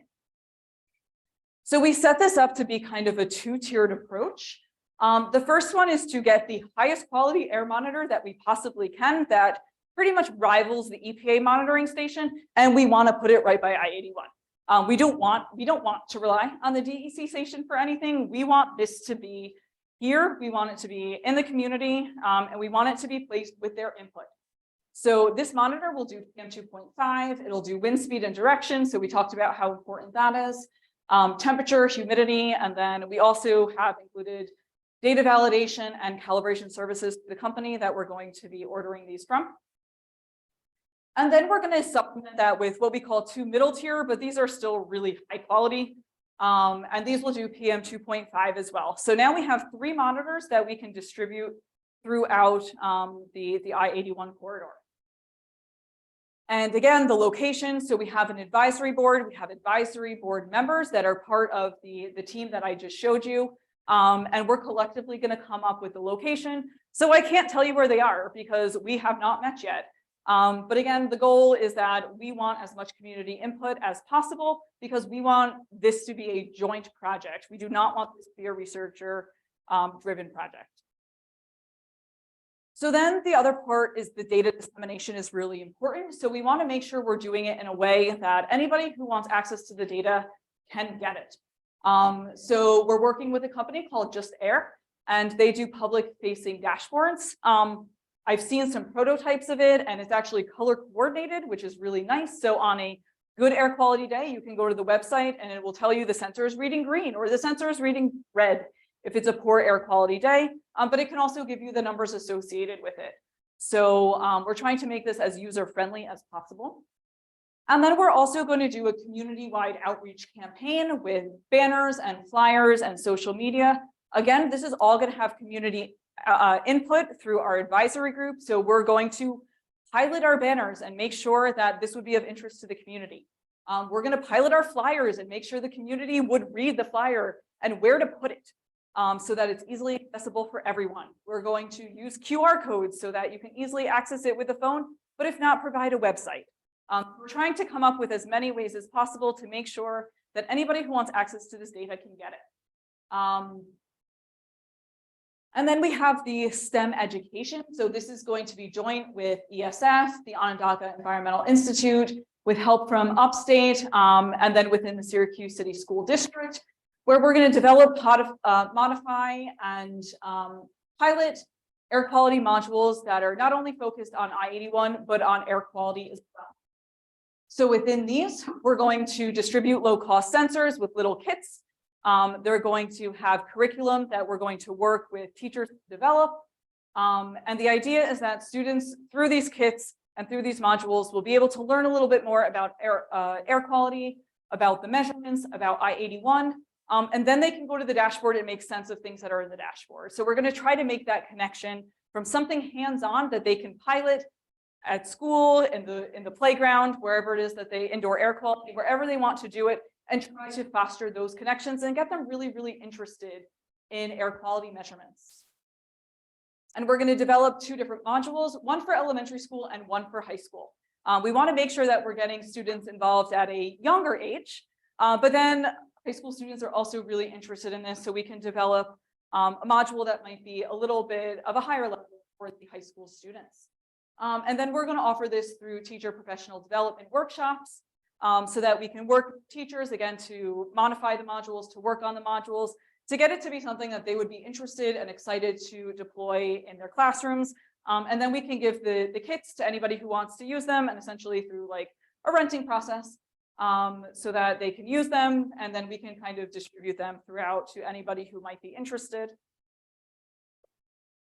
So we set this up to be kind of a two-tiered approach. The first one is to get the highest quality air monitor that we possibly can that pretty much rivals the EPA monitoring station, and we want to put it right by I-81. We don't want to rely on the DEC station for anything. We want this to be here. We want it to be in the community, and we want it to be placed with their input. So this monitor will do PM 2.5. It'll do wind speed and direction. So we talked about how important that is. Temperature, humidity, and then we also have included data validation and calibration services to the company that we're going to be ordering these from. And then we're going to supplement that with what we call 2 middle tier, but these are still really high quality. And these will do PM 2.5 as well. So now we have 3 monitors that we can distribute throughout the I-81 corridor. And again, the location, so we have an advisory board, we have advisory board members that are part of the team that I just showed you. And we're collectively going to come up with the location. So I can't tell you where they are because we have not met yet. But again, the goal is that we want as much community input as possible because we want this to be a joint project. We do not want this to be a researcher driven project. So then the other part is the data dissemination is really important. So we want to make sure we're doing it in a way that anybody who wants access to the data can get it. So we're working with a company called Just Air, and they do public facing dashboards. I've seen some prototypes of it, and it's actually color coordinated, which is really nice. So on a good air quality day, you can go to the website and it will tell you the sensor is reading green or the sensor is reading red if it's a poor air quality day, but it can also give you the numbers associated with it. So we're trying to make this as user-friendly as possible. And then we're also going to do a community-wide outreach campaign with banners and flyers and social media. Again, this is all going to have community input through our advisory group. So we're going to pilot our banners and make sure that this would be of interest to the community. We're going to pilot our flyers and make sure the community would read the flyer and where to put it so that it's easily accessible for everyone. We're going to use QR codes so that you can easily access it with a phone, but if not, provide a website. We're trying to come up with as many ways as possible to make sure that anybody who wants access to this data can get it. And then we have the STEM education. So this is going to be joint with ESF, the Onondaga Environmental Institute, with help from Upstate, and then within the Syracuse City School District, where we're going to develop, modify, and pilot air quality modules that are not only focused on I-81, but on air quality as well. So within these, we're going to distribute low-cost sensors with little kits. They're going to have curriculum that we're going to work with teachers to develop. And the idea is that students, through these kits and through these modules, will be able to learn a little bit more about air quality, about the measurements, about I-81. And then they can go to the dashboard and make sense of things that are in the dashboard. So we're going to try to make that connection from something hands-on that they can pilot at school, in the playground, wherever it is that they indoor air quality, wherever they want to do it, and try to foster those connections and get them really, really interested in air quality measurements. And we're going to develop 2 different modules, one for elementary school and one for high school. We want to make sure that we're getting students involved at a younger age, but then high school students are also really interested in this, so we can develop a module that might be a little bit of a higher level for the high school students. And then we're going to offer this through teacher professional development workshops, so that we can work with teachers, again, to modify the modules, to work on the modules, to get it to be something that they would be interested and excited to deploy in their classrooms. And then we can give the kits to anybody who wants to use them, and essentially through like a renting process, so that they can use them, and then we can kind of distribute them throughout to anybody who might be interested.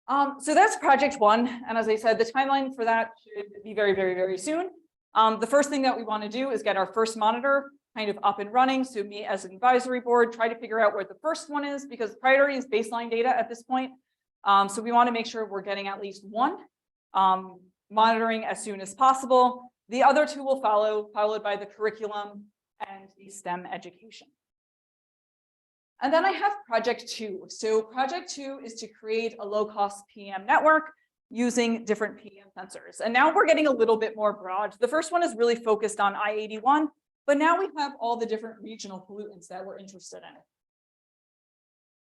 So that's project 1. And as I said, the timeline for that should be very, very, very soon. The first thing that we want to do is get our first monitor kind of up and running. So me as an advisory board, try to figure out where the first one is, because priority is baseline data at this point. So we want to make sure we're getting at least 1 monitoring as soon as possible. The other 2 will follow, followed by the curriculum and the STEM education. And then I have project 2. So project 2 is to create a low-cost PM network using different PM sensors. And now we're getting a little bit more broad. The first one is really focused on I-81, but now we have all the different regional pollutants that we're interested in.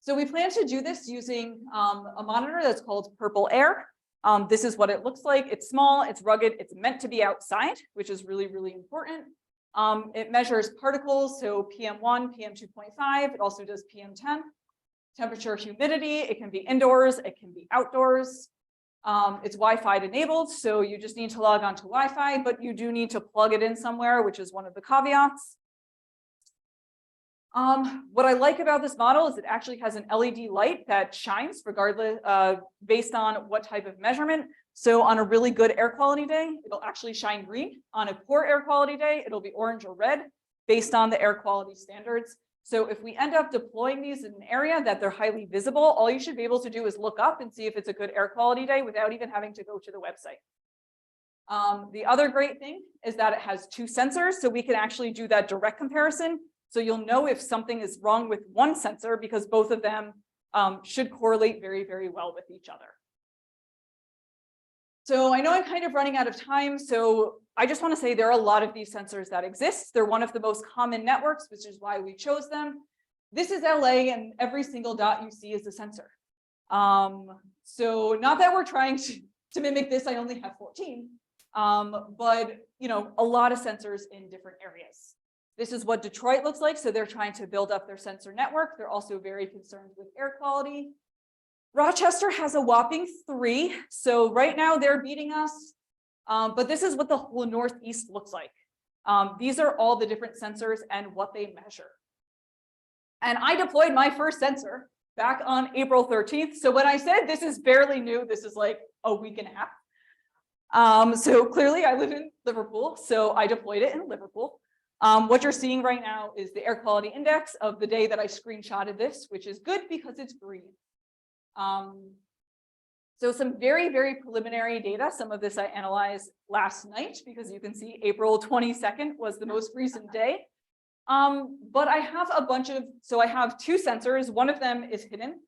So we plan to do this using a monitor that's called Purple Air. This is what it looks like. It's small, it's rugged, it's meant to be outside, which is really, really important. It measures particles, so PM1, PM2.5. It also does PM10. Temperature, humidity. It can be indoors, it can be outdoors. It's Wi-Fi enabled, so you just need to log on to Wi-Fi, but you do need to plug it in somewhere, which is one of the caveats. What I like about this model is it actually has an LED light that shines regardless, based on what type of measurement. So on a really good air quality day, it'll actually shine green. On a poor air quality day, it'll be orange or red based on the air quality standards. So if we end up deploying these in an area that they're highly visible, all you should be able to do is look up and see if it's a good air quality day without even having to go to the website. The other great thing is that it has 2 sensors, so we can actually do that direct comparison. So you'll know if something is wrong with one sensor, because both of them should correlate very, very well with each other. So I know I'm kind of running out of time, so I just want to say there are a lot of these sensors that exist. They're one of the most common networks, which is why we chose them. This is LA, and every single dot you see is a sensor. So not that we're trying to mimic this, I only have 14, but a lot of sensors in different areas. This is what Detroit looks like. So they're trying to build up their sensor network. They're also very concerned with air quality. Rochester has a whopping 3. So right now they're beating us. But this is what the whole Northeast looks like. These are all the different sensors and what they measure. And I deployed my first sensor back on April 13th. So when I said this is fairly new, this is like a week and a half. So clearly I live in Liverpool, so I deployed it in Liverpool. What you're seeing right now is the air quality index of the day that I screenshotted this, which is good because it's green. So some very, very preliminary data. Some of this I analyzed last night because you can see April 22nd was the most recent day. But I have a bunch of, so I have 2 sensors. One of them is hidden.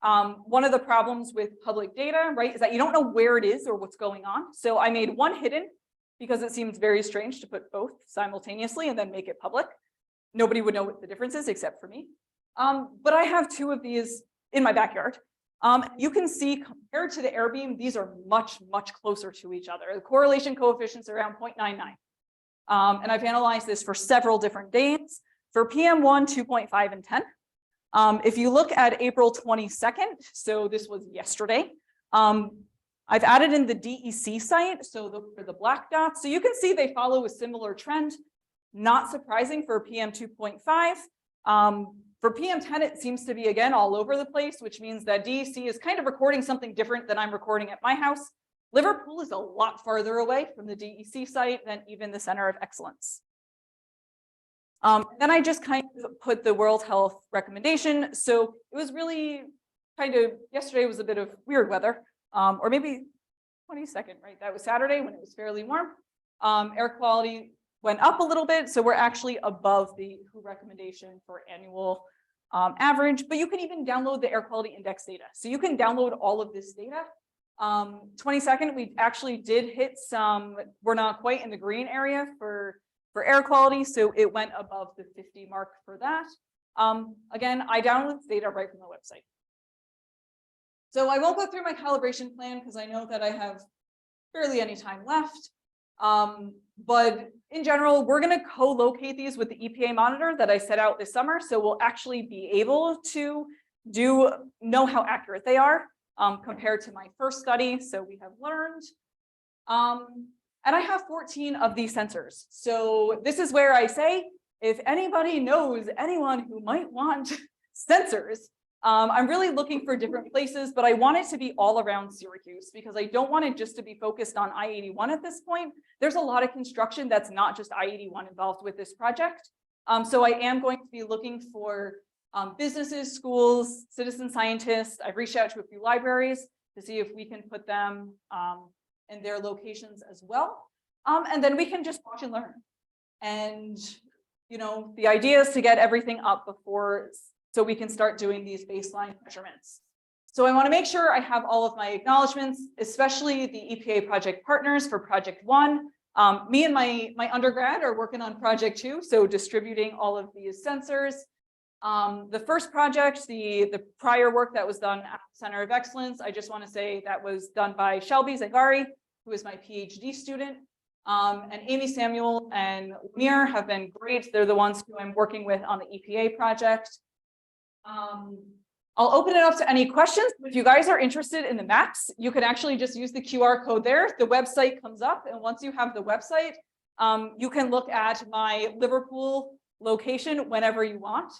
One of the problems with public data, right, is that you don't know where it is or what's going on. So I made one hidden because it seems very strange to put both simultaneously and then make it public. Nobody would know what the difference is except for me. But I have 2 of these in my backyard. You can see compared to the air beam, these are much, much closer to each other. The correlation coefficient's around 0.99. And I've analyzed this for several different days. For PM1, 2.5 and 10. If you look at April 22nd, so this was yesterday, I've added in the DEC site, so for the black dots. So you can see they follow a similar trend. Not surprising for PM 2.5. For PM10, it seems to be, again, all over the place, which means that DEC is kind of recording something different than I'm recording at my house. Liverpool is a lot farther away from the DEC site than even the Center of Excellence. Then I just kind of put the World Health recommendation. So it was really kind of, yesterday was a bit of weird weather, or maybe 22nd, right? That was Saturday when it was fairly warm. Air quality went up a little bit. So we're actually above the WHO recommendation for annual average, but you can even download the air quality index data. So you can download all of this data. 22nd, we actually did hit some, we're not quite in the green area for air quality, so it went above the 50 mark for that. Again, I downloaded this data right from the website. So I won't go through my calibration plan because I know that I have barely any time left. But in general, we're going to co-locate these with the EPA monitor that I set out this summer. So we'll actually be able to know how accurate they are compared to my first study. So we have learned. And I have 14 of these sensors. So this is where I say, if anybody knows anyone who might want sensors, I'm really looking for different places, but I want it to be all around Syracuse because I don't want it just to be focused on I-81 at this point. There's a lot of construction that's not just I-81 involved with this project. So I am going to be looking for businesses, schools, citizen scientists. I've reached out to a few libraries to see if we can put them in their locations as well. And then we can just watch and learn. And, you know, the idea is to get everything up before so we can start doing these baseline measurements. So I want to make sure I have all of my acknowledgements, especially the EPA project partners for project 1. Me and my undergrad are working on project 2, so distributing all of these sensors. The first project, the prior work that was done at the Center of Excellence, I just want to say that was done by Shelby Zagari, who is my PhD student. And Amy Samuel and Mir have been great. They're the ones who I'm working with on the EPA project. I'll open it up to any questions. If you guys are interested in the maps, you can actually just use the QR code there. The website comes up, and once you have the website, you can look at my Liverpool location whenever you want.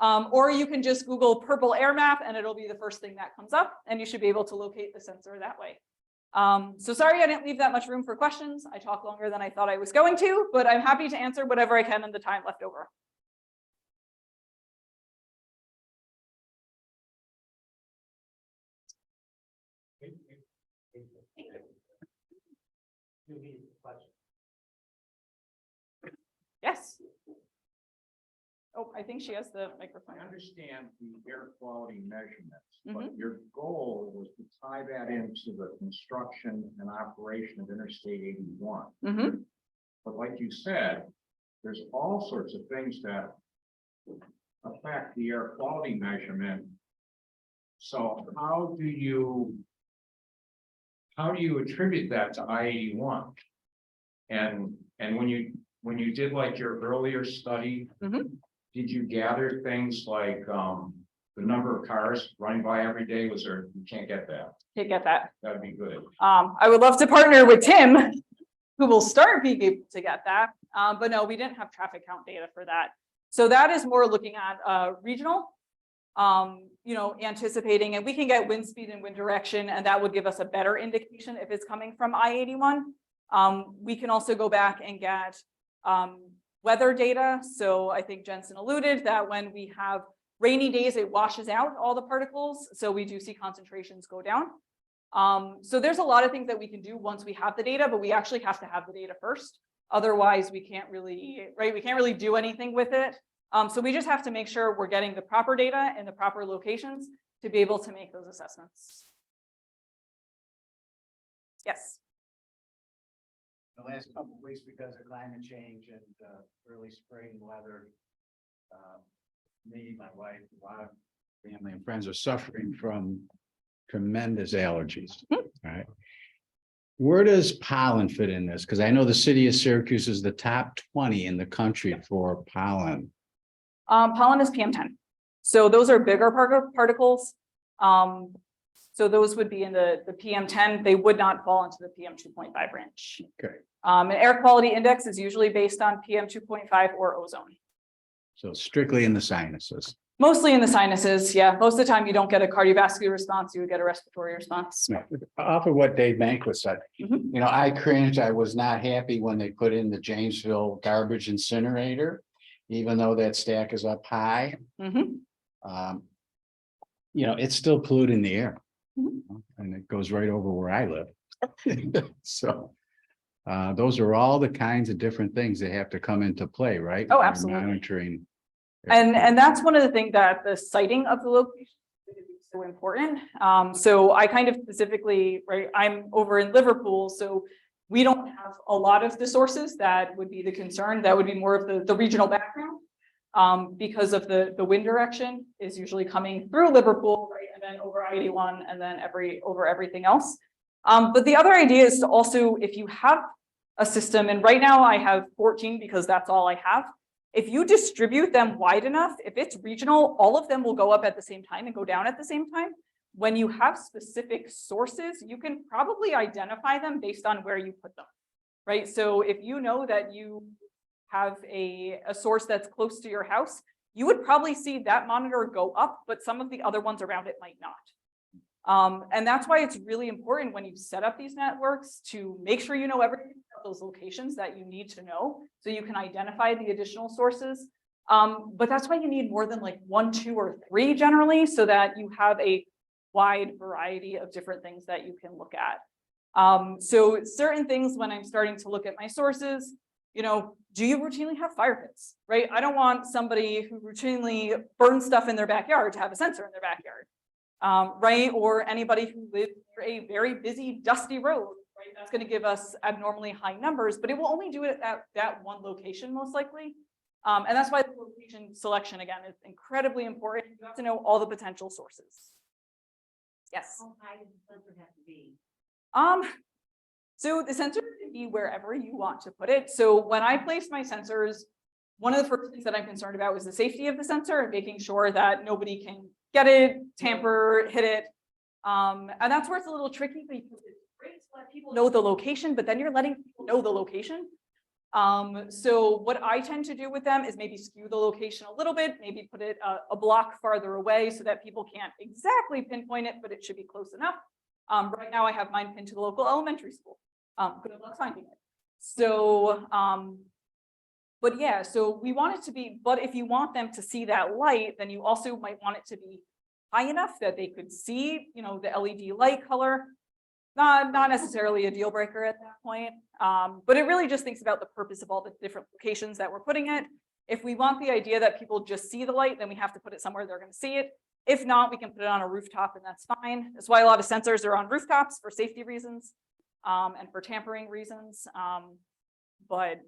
Or you can just Google purple air map and it'll be the first thing that comes up, and you should be able to locate the sensor that way. So sorry I didn't leave that much room for questions. I talked longer than I thought I was going to, but I'm happy to answer whatever I can in the time left over. Yes. Oh, I think she has the microphone. I understand the air quality measurements, but your goal was to tie that into the construction and operation of Interstate 81. But like you said, there's all sorts of things that affect the air quality measurement. So how do you attribute that to I-81? And when you did like your earlier study, did you gather things like the number of cars running by every day? Was there, you can't get that? Can't get that. That'd be good. I would love to partner with Tim, who will start being able to get that. But no, we didn't have traffic count data for that. So that is more looking at regional, you know, anticipating, and we can get wind speed and wind direction, and that would give us a better indication if it's coming from I-81. We can also go back and get weather data. So I think Jensen alluded that when we have rainy days, it washes out all the particles. So we do see concentrations go down. So there's a lot of things that we can do once we have the data, but we actually have to have the data first. Otherwise, we can't really, right? We can't really do anything with it. So we just have to make sure we're getting the proper data in the proper locations to be able to make those assessments. Yes. The last couple of weeks, because of climate change and early spring weather, me, my wife, a lot of family and friends are suffering from tremendous allergies. All right. Where does pollen fit in this? Because I know the city of Syracuse is the top 20 in the country for pollen. Pollen is PM10. So those are bigger particles. So those would be in the PM10. They would not fall into the PM2.5 range. Okay. An air quality index is usually based on PM2.5 or ozone. So strictly in the sinuses. Mostly in the sinuses, yeah. Most of the time you don't get a cardiovascular response, you would get a respiratory response. Off of what Dave Banquet said, you know, I cringed. I was not happy when they put in the Janesville garbage incinerator, even though that stack is up high. You know, it's still polluting the air. And it goes right over where I live. So those are all the kinds of different things that have to come into play, right? Oh, absolutely. Monitoring And that's one of the things that the siting of the location is so important. So I kind of specifically, right, I'm over in Liverpool, so we don't have a lot of the sources that would be the concern. That would be more of the regional background. Because of the wind direction is usually coming through Liverpool, right, and then over I-81 and then over everything else. But the other idea is to also, if you have a system, and right now I have 14 because that's all I have. If you distribute them wide enough, if it's regional, all of them will go up at the same time and go down at the same time. When you have specific sources, you can probably identify them based on where you put them, right? So if you know that you have a source that's close to your house, you would probably see that monitor go up, but some of the other ones around it might not. And that's why it's really important when you set up these networks to make sure you know everything about those locations that you need to know so you can identify the additional sources. But that's why you need more than like 1, 2, or 3 generally, so that you have a wide variety of different things that you can look at. So certain things when I'm starting to look at my sources, you know, do you routinely have fire pits, right? I don't want somebody who routinely burns stuff in their backyard to have a sensor in their backyard, right? Or anybody who lives near a very busy, dusty road, right? That's going to give us abnormally high numbers, but it will only do it at that one location most likely. And that's why the location selection, again, is incredibly important. You have to know all the potential sources. Yes. How high does the sensor have to be? So the sensor can be wherever you want to put it. So when I place my sensors, one of the first things that I'm concerned about is the safety of the sensor and making sure that nobody can get it, tamper, hit it. And that's where it's a little tricky because it's great to let people know the location, but then you're letting people know the location. So what I tend to do with them is maybe skew the location a little bit, maybe put it a block farther away so that people can't exactly pinpoint it, but it should be close enough. Right now I have mine pinned to the local elementary school. Good luck finding it. So, but yeah, so we want it to be, but if you want them to see that light, then you also might want it to be high enough that they could see, you know, the LED light color. Not necessarily a deal breaker at that point, but it really just thinks about the purpose of all the different locations that we're putting it. If we want the idea that people just see the light, then we have to put it somewhere they're going to see it. If not, we can put it on a rooftop and that's fine. That's why a lot of sensors are on rooftops for safety reasons and for tampering reasons. But,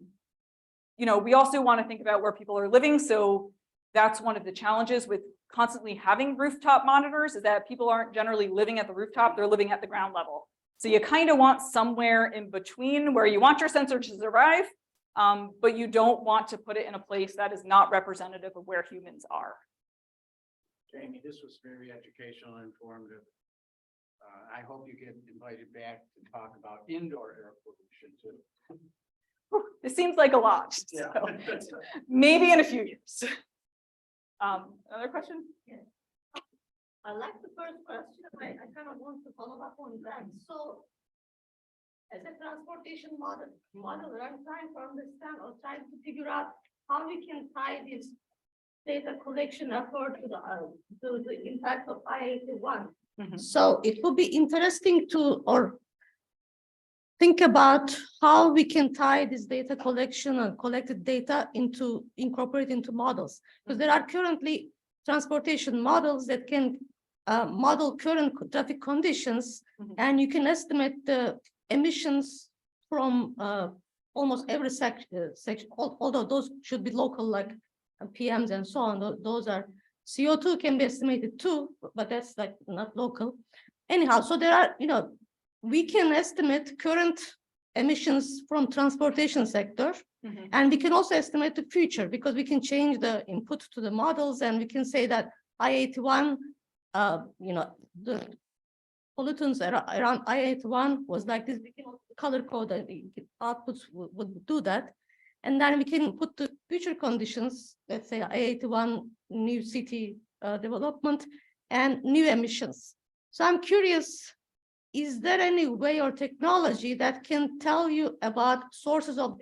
you know, we also want to think about where people are living. So that's one of the challenges with constantly having rooftop monitors is that people aren't generally living at the rooftop, they're living at the ground level. So you kind of want somewhere in between where you want your sensor to survive, but you don't want to put it in a place that is not representative of where humans are. Jamie, this was very educational and informative. I hope you get invited back to talk about indoor air pollution too. This seems like a lot, so maybe in a few years. Another question? Yes. I like the first question. I kind of want to follow up on that. So as a transportation model, I'm trying to understand or trying to figure out how we can tie this data collection effort to the impact of I-81. So it would be interesting to think about how we can tie this data collection and collected data incorporate into models. Because there are currently transportation models that can model current traffic conditions, and you can estimate the emissions from almost every section, although those should be local, like PMs and so on. Those are CO2 can be estimated too, but that's like not local. Anyhow, so there are, you know, we can estimate current emissions from transportation sector, and we can also estimate the future because we can change the input to the models, and we can say that I-81, you know, the pollutants around I-81 was like this. We can color code and outputs would do that. And then we can put the future conditions, let's say I-81, new city development and new emissions. So I'm curious, is there any way or technology that can tell you about sources of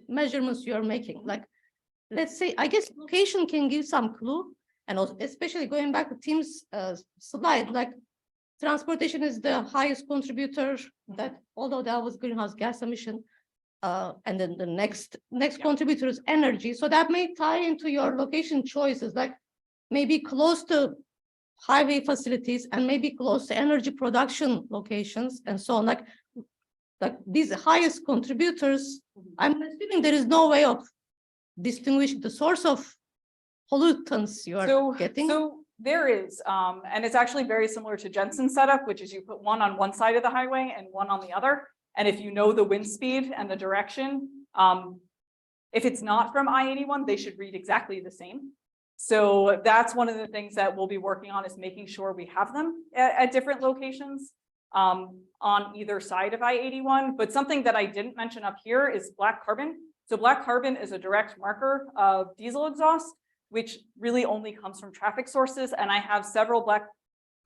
measurements you're making? Like, let's say, I guess location can give some clue, and also, especially going back to Tim's slide, like transportation is the highest contributor that, although that was greenhouse gas emission, and then the next contributor is energy. So that may tie into your location choices, like maybe close to highway facilities and maybe close to energy production locations and so on. Like these highest contributors, I'm assuming there is no way of distinguishing the source of pollutants you are getting. So there is, and it's actually very similar to Jensen's setup, which is you put one on one side of the highway and one on the other. And if you know the wind speed and the direction, if it's not from I-81, they should read exactly the same. So that's one of the things that we'll be working on, is making sure we have them at different locations on either side of I-81. But something that I didn't mention up here is black carbon. So black carbon is a direct marker of diesel exhaust, which really only comes from traffic sources. And I have several black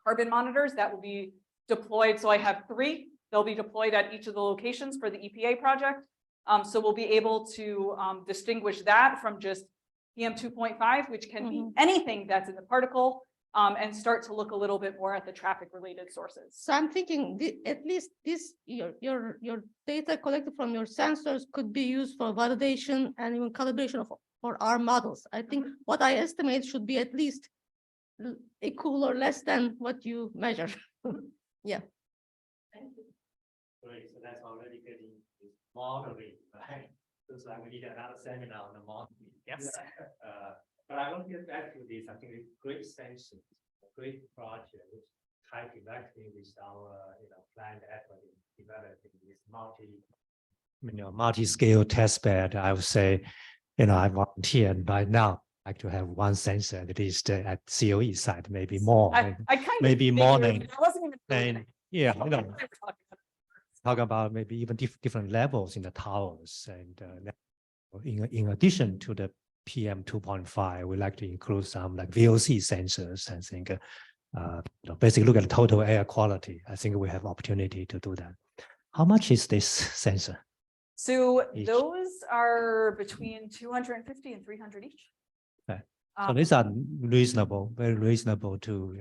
carbon monitors that will be deployed. So I have 3. They'll be deployed at each of the locations for the EPA project. So we'll be able to distinguish that from just PM 2.5, which can be anything that's in the particle, and start to look a little bit more at the traffic related sources. So I'm thinking at least this, your data collected from your sensors could be used for validation and even calibration for our models. I think what I estimate should be at least equal or less than what you measure. Yeah. Great, so that's already getting modeling, right? Looks like we need another seminar on the modeling. Yes. But I want to get back to this. I think it's great sense, a great project, which ties directly with our, planned effort in developing this multi-scale test bed. I would say, I volunteered right now. Like to have one sensor at least at COE side, maybe more. I kind maybe of more figured, than. I wasn't even Yeah, talk about maybe even different levels in the towers, and in addition to the PM 2.5, we like to include some like VOC sensors. I think basically look at the total air quality. I think we have opportunity to do that. How much is this sensor? So those are between 250 and 300 each. Okay. So these are reasonable, very reasonable to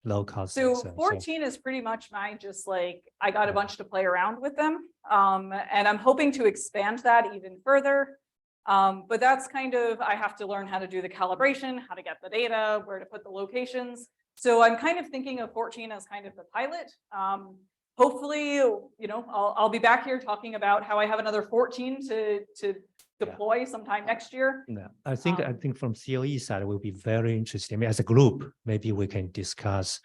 low cost. So sensor. 14 is pretty much my just like, I got a bunch to play around with them. And I'm hoping to expand that even further. But that's kind of, I have to learn how to do the calibration, how to get the data, where to put the locations. So I'm kind of thinking of 14 as kind of the pilot. Hopefully, I'll be back here talking about how I have another 14 to deploy sometime next year. No, I think from COE side, it will be very interesting. I mean, as a group, maybe we can discuss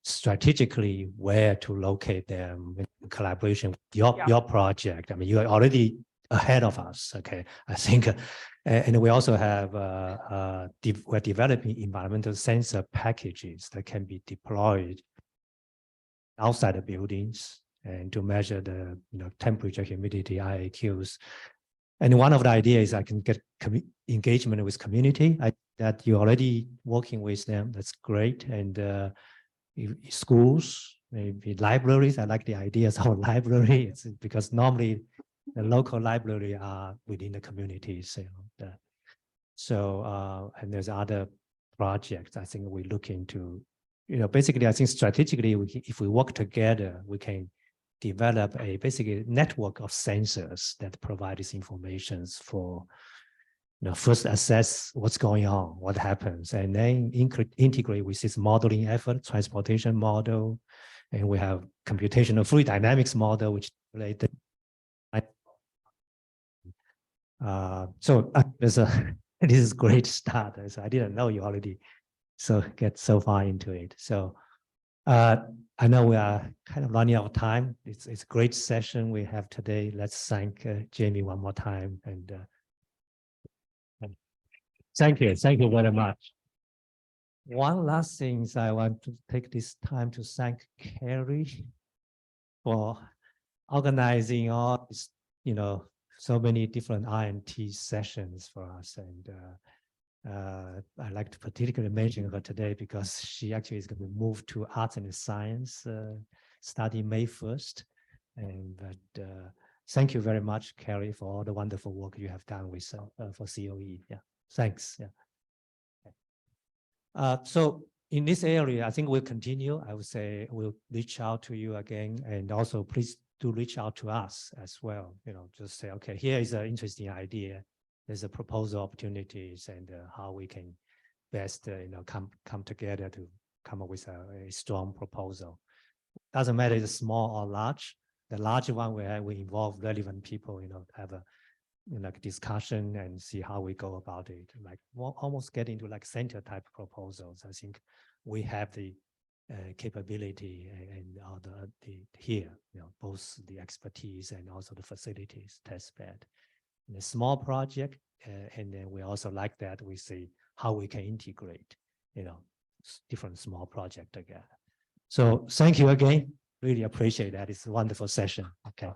strategically where to locate them in collaboration with your project. I mean, you are already ahead of us. Okay, I think, and we also have we're developing environmental sensor packages that can be deployed outside the buildings and to measure the temperature, humidity, IAQs. And one of the ideas I can get engagement with community. That you're already working with them. That's great. And schools, maybe libraries. I like the ideas of library. It's because normally the local library are within the communities. And there's other projects. I think we look into. Basically, I think strategically, if we work together, we can develop a basically network of sensors that provide these informations for, first assess what's going on, what happens, and then integrate with this modeling effort, transportation model, and we have computational fluid dynamics model, which related. This is a great start. So I didn't know you already get so far into it. So I know we are kind of running out of time. It's a great session we have today. Let's thank Jamie one more time. And thank you very much. One last thing is I want to take this time to thank Carrie for organizing all this, so many different R&T sessions for us. And I like to particularly mention her today because she actually is going to move to arts and science starting May 1st. But thank you very much, Carrie, for all the wonderful work you have done with for COE. Yeah, thanks. Yeah. So in this area, I think we'll continue. I would say we'll reach out to you again, and also please do reach out to us as well, just say, okay, here is an interesting idea. There's a proposal opportunities and how we can best, come together to come up with a strong proposal. Doesn't matter if it's small or large. The large one we involve relevant people, have a discussion and see how we go about it. Like almost get into like center type proposals. I think we have the capability and all the here, both the expertise and also the facilities, test bed. In a small project, and then we also like that we see how we can integrate, different small projects together. So thank you again. Really appreciate that. It's a wonderful session. Okay.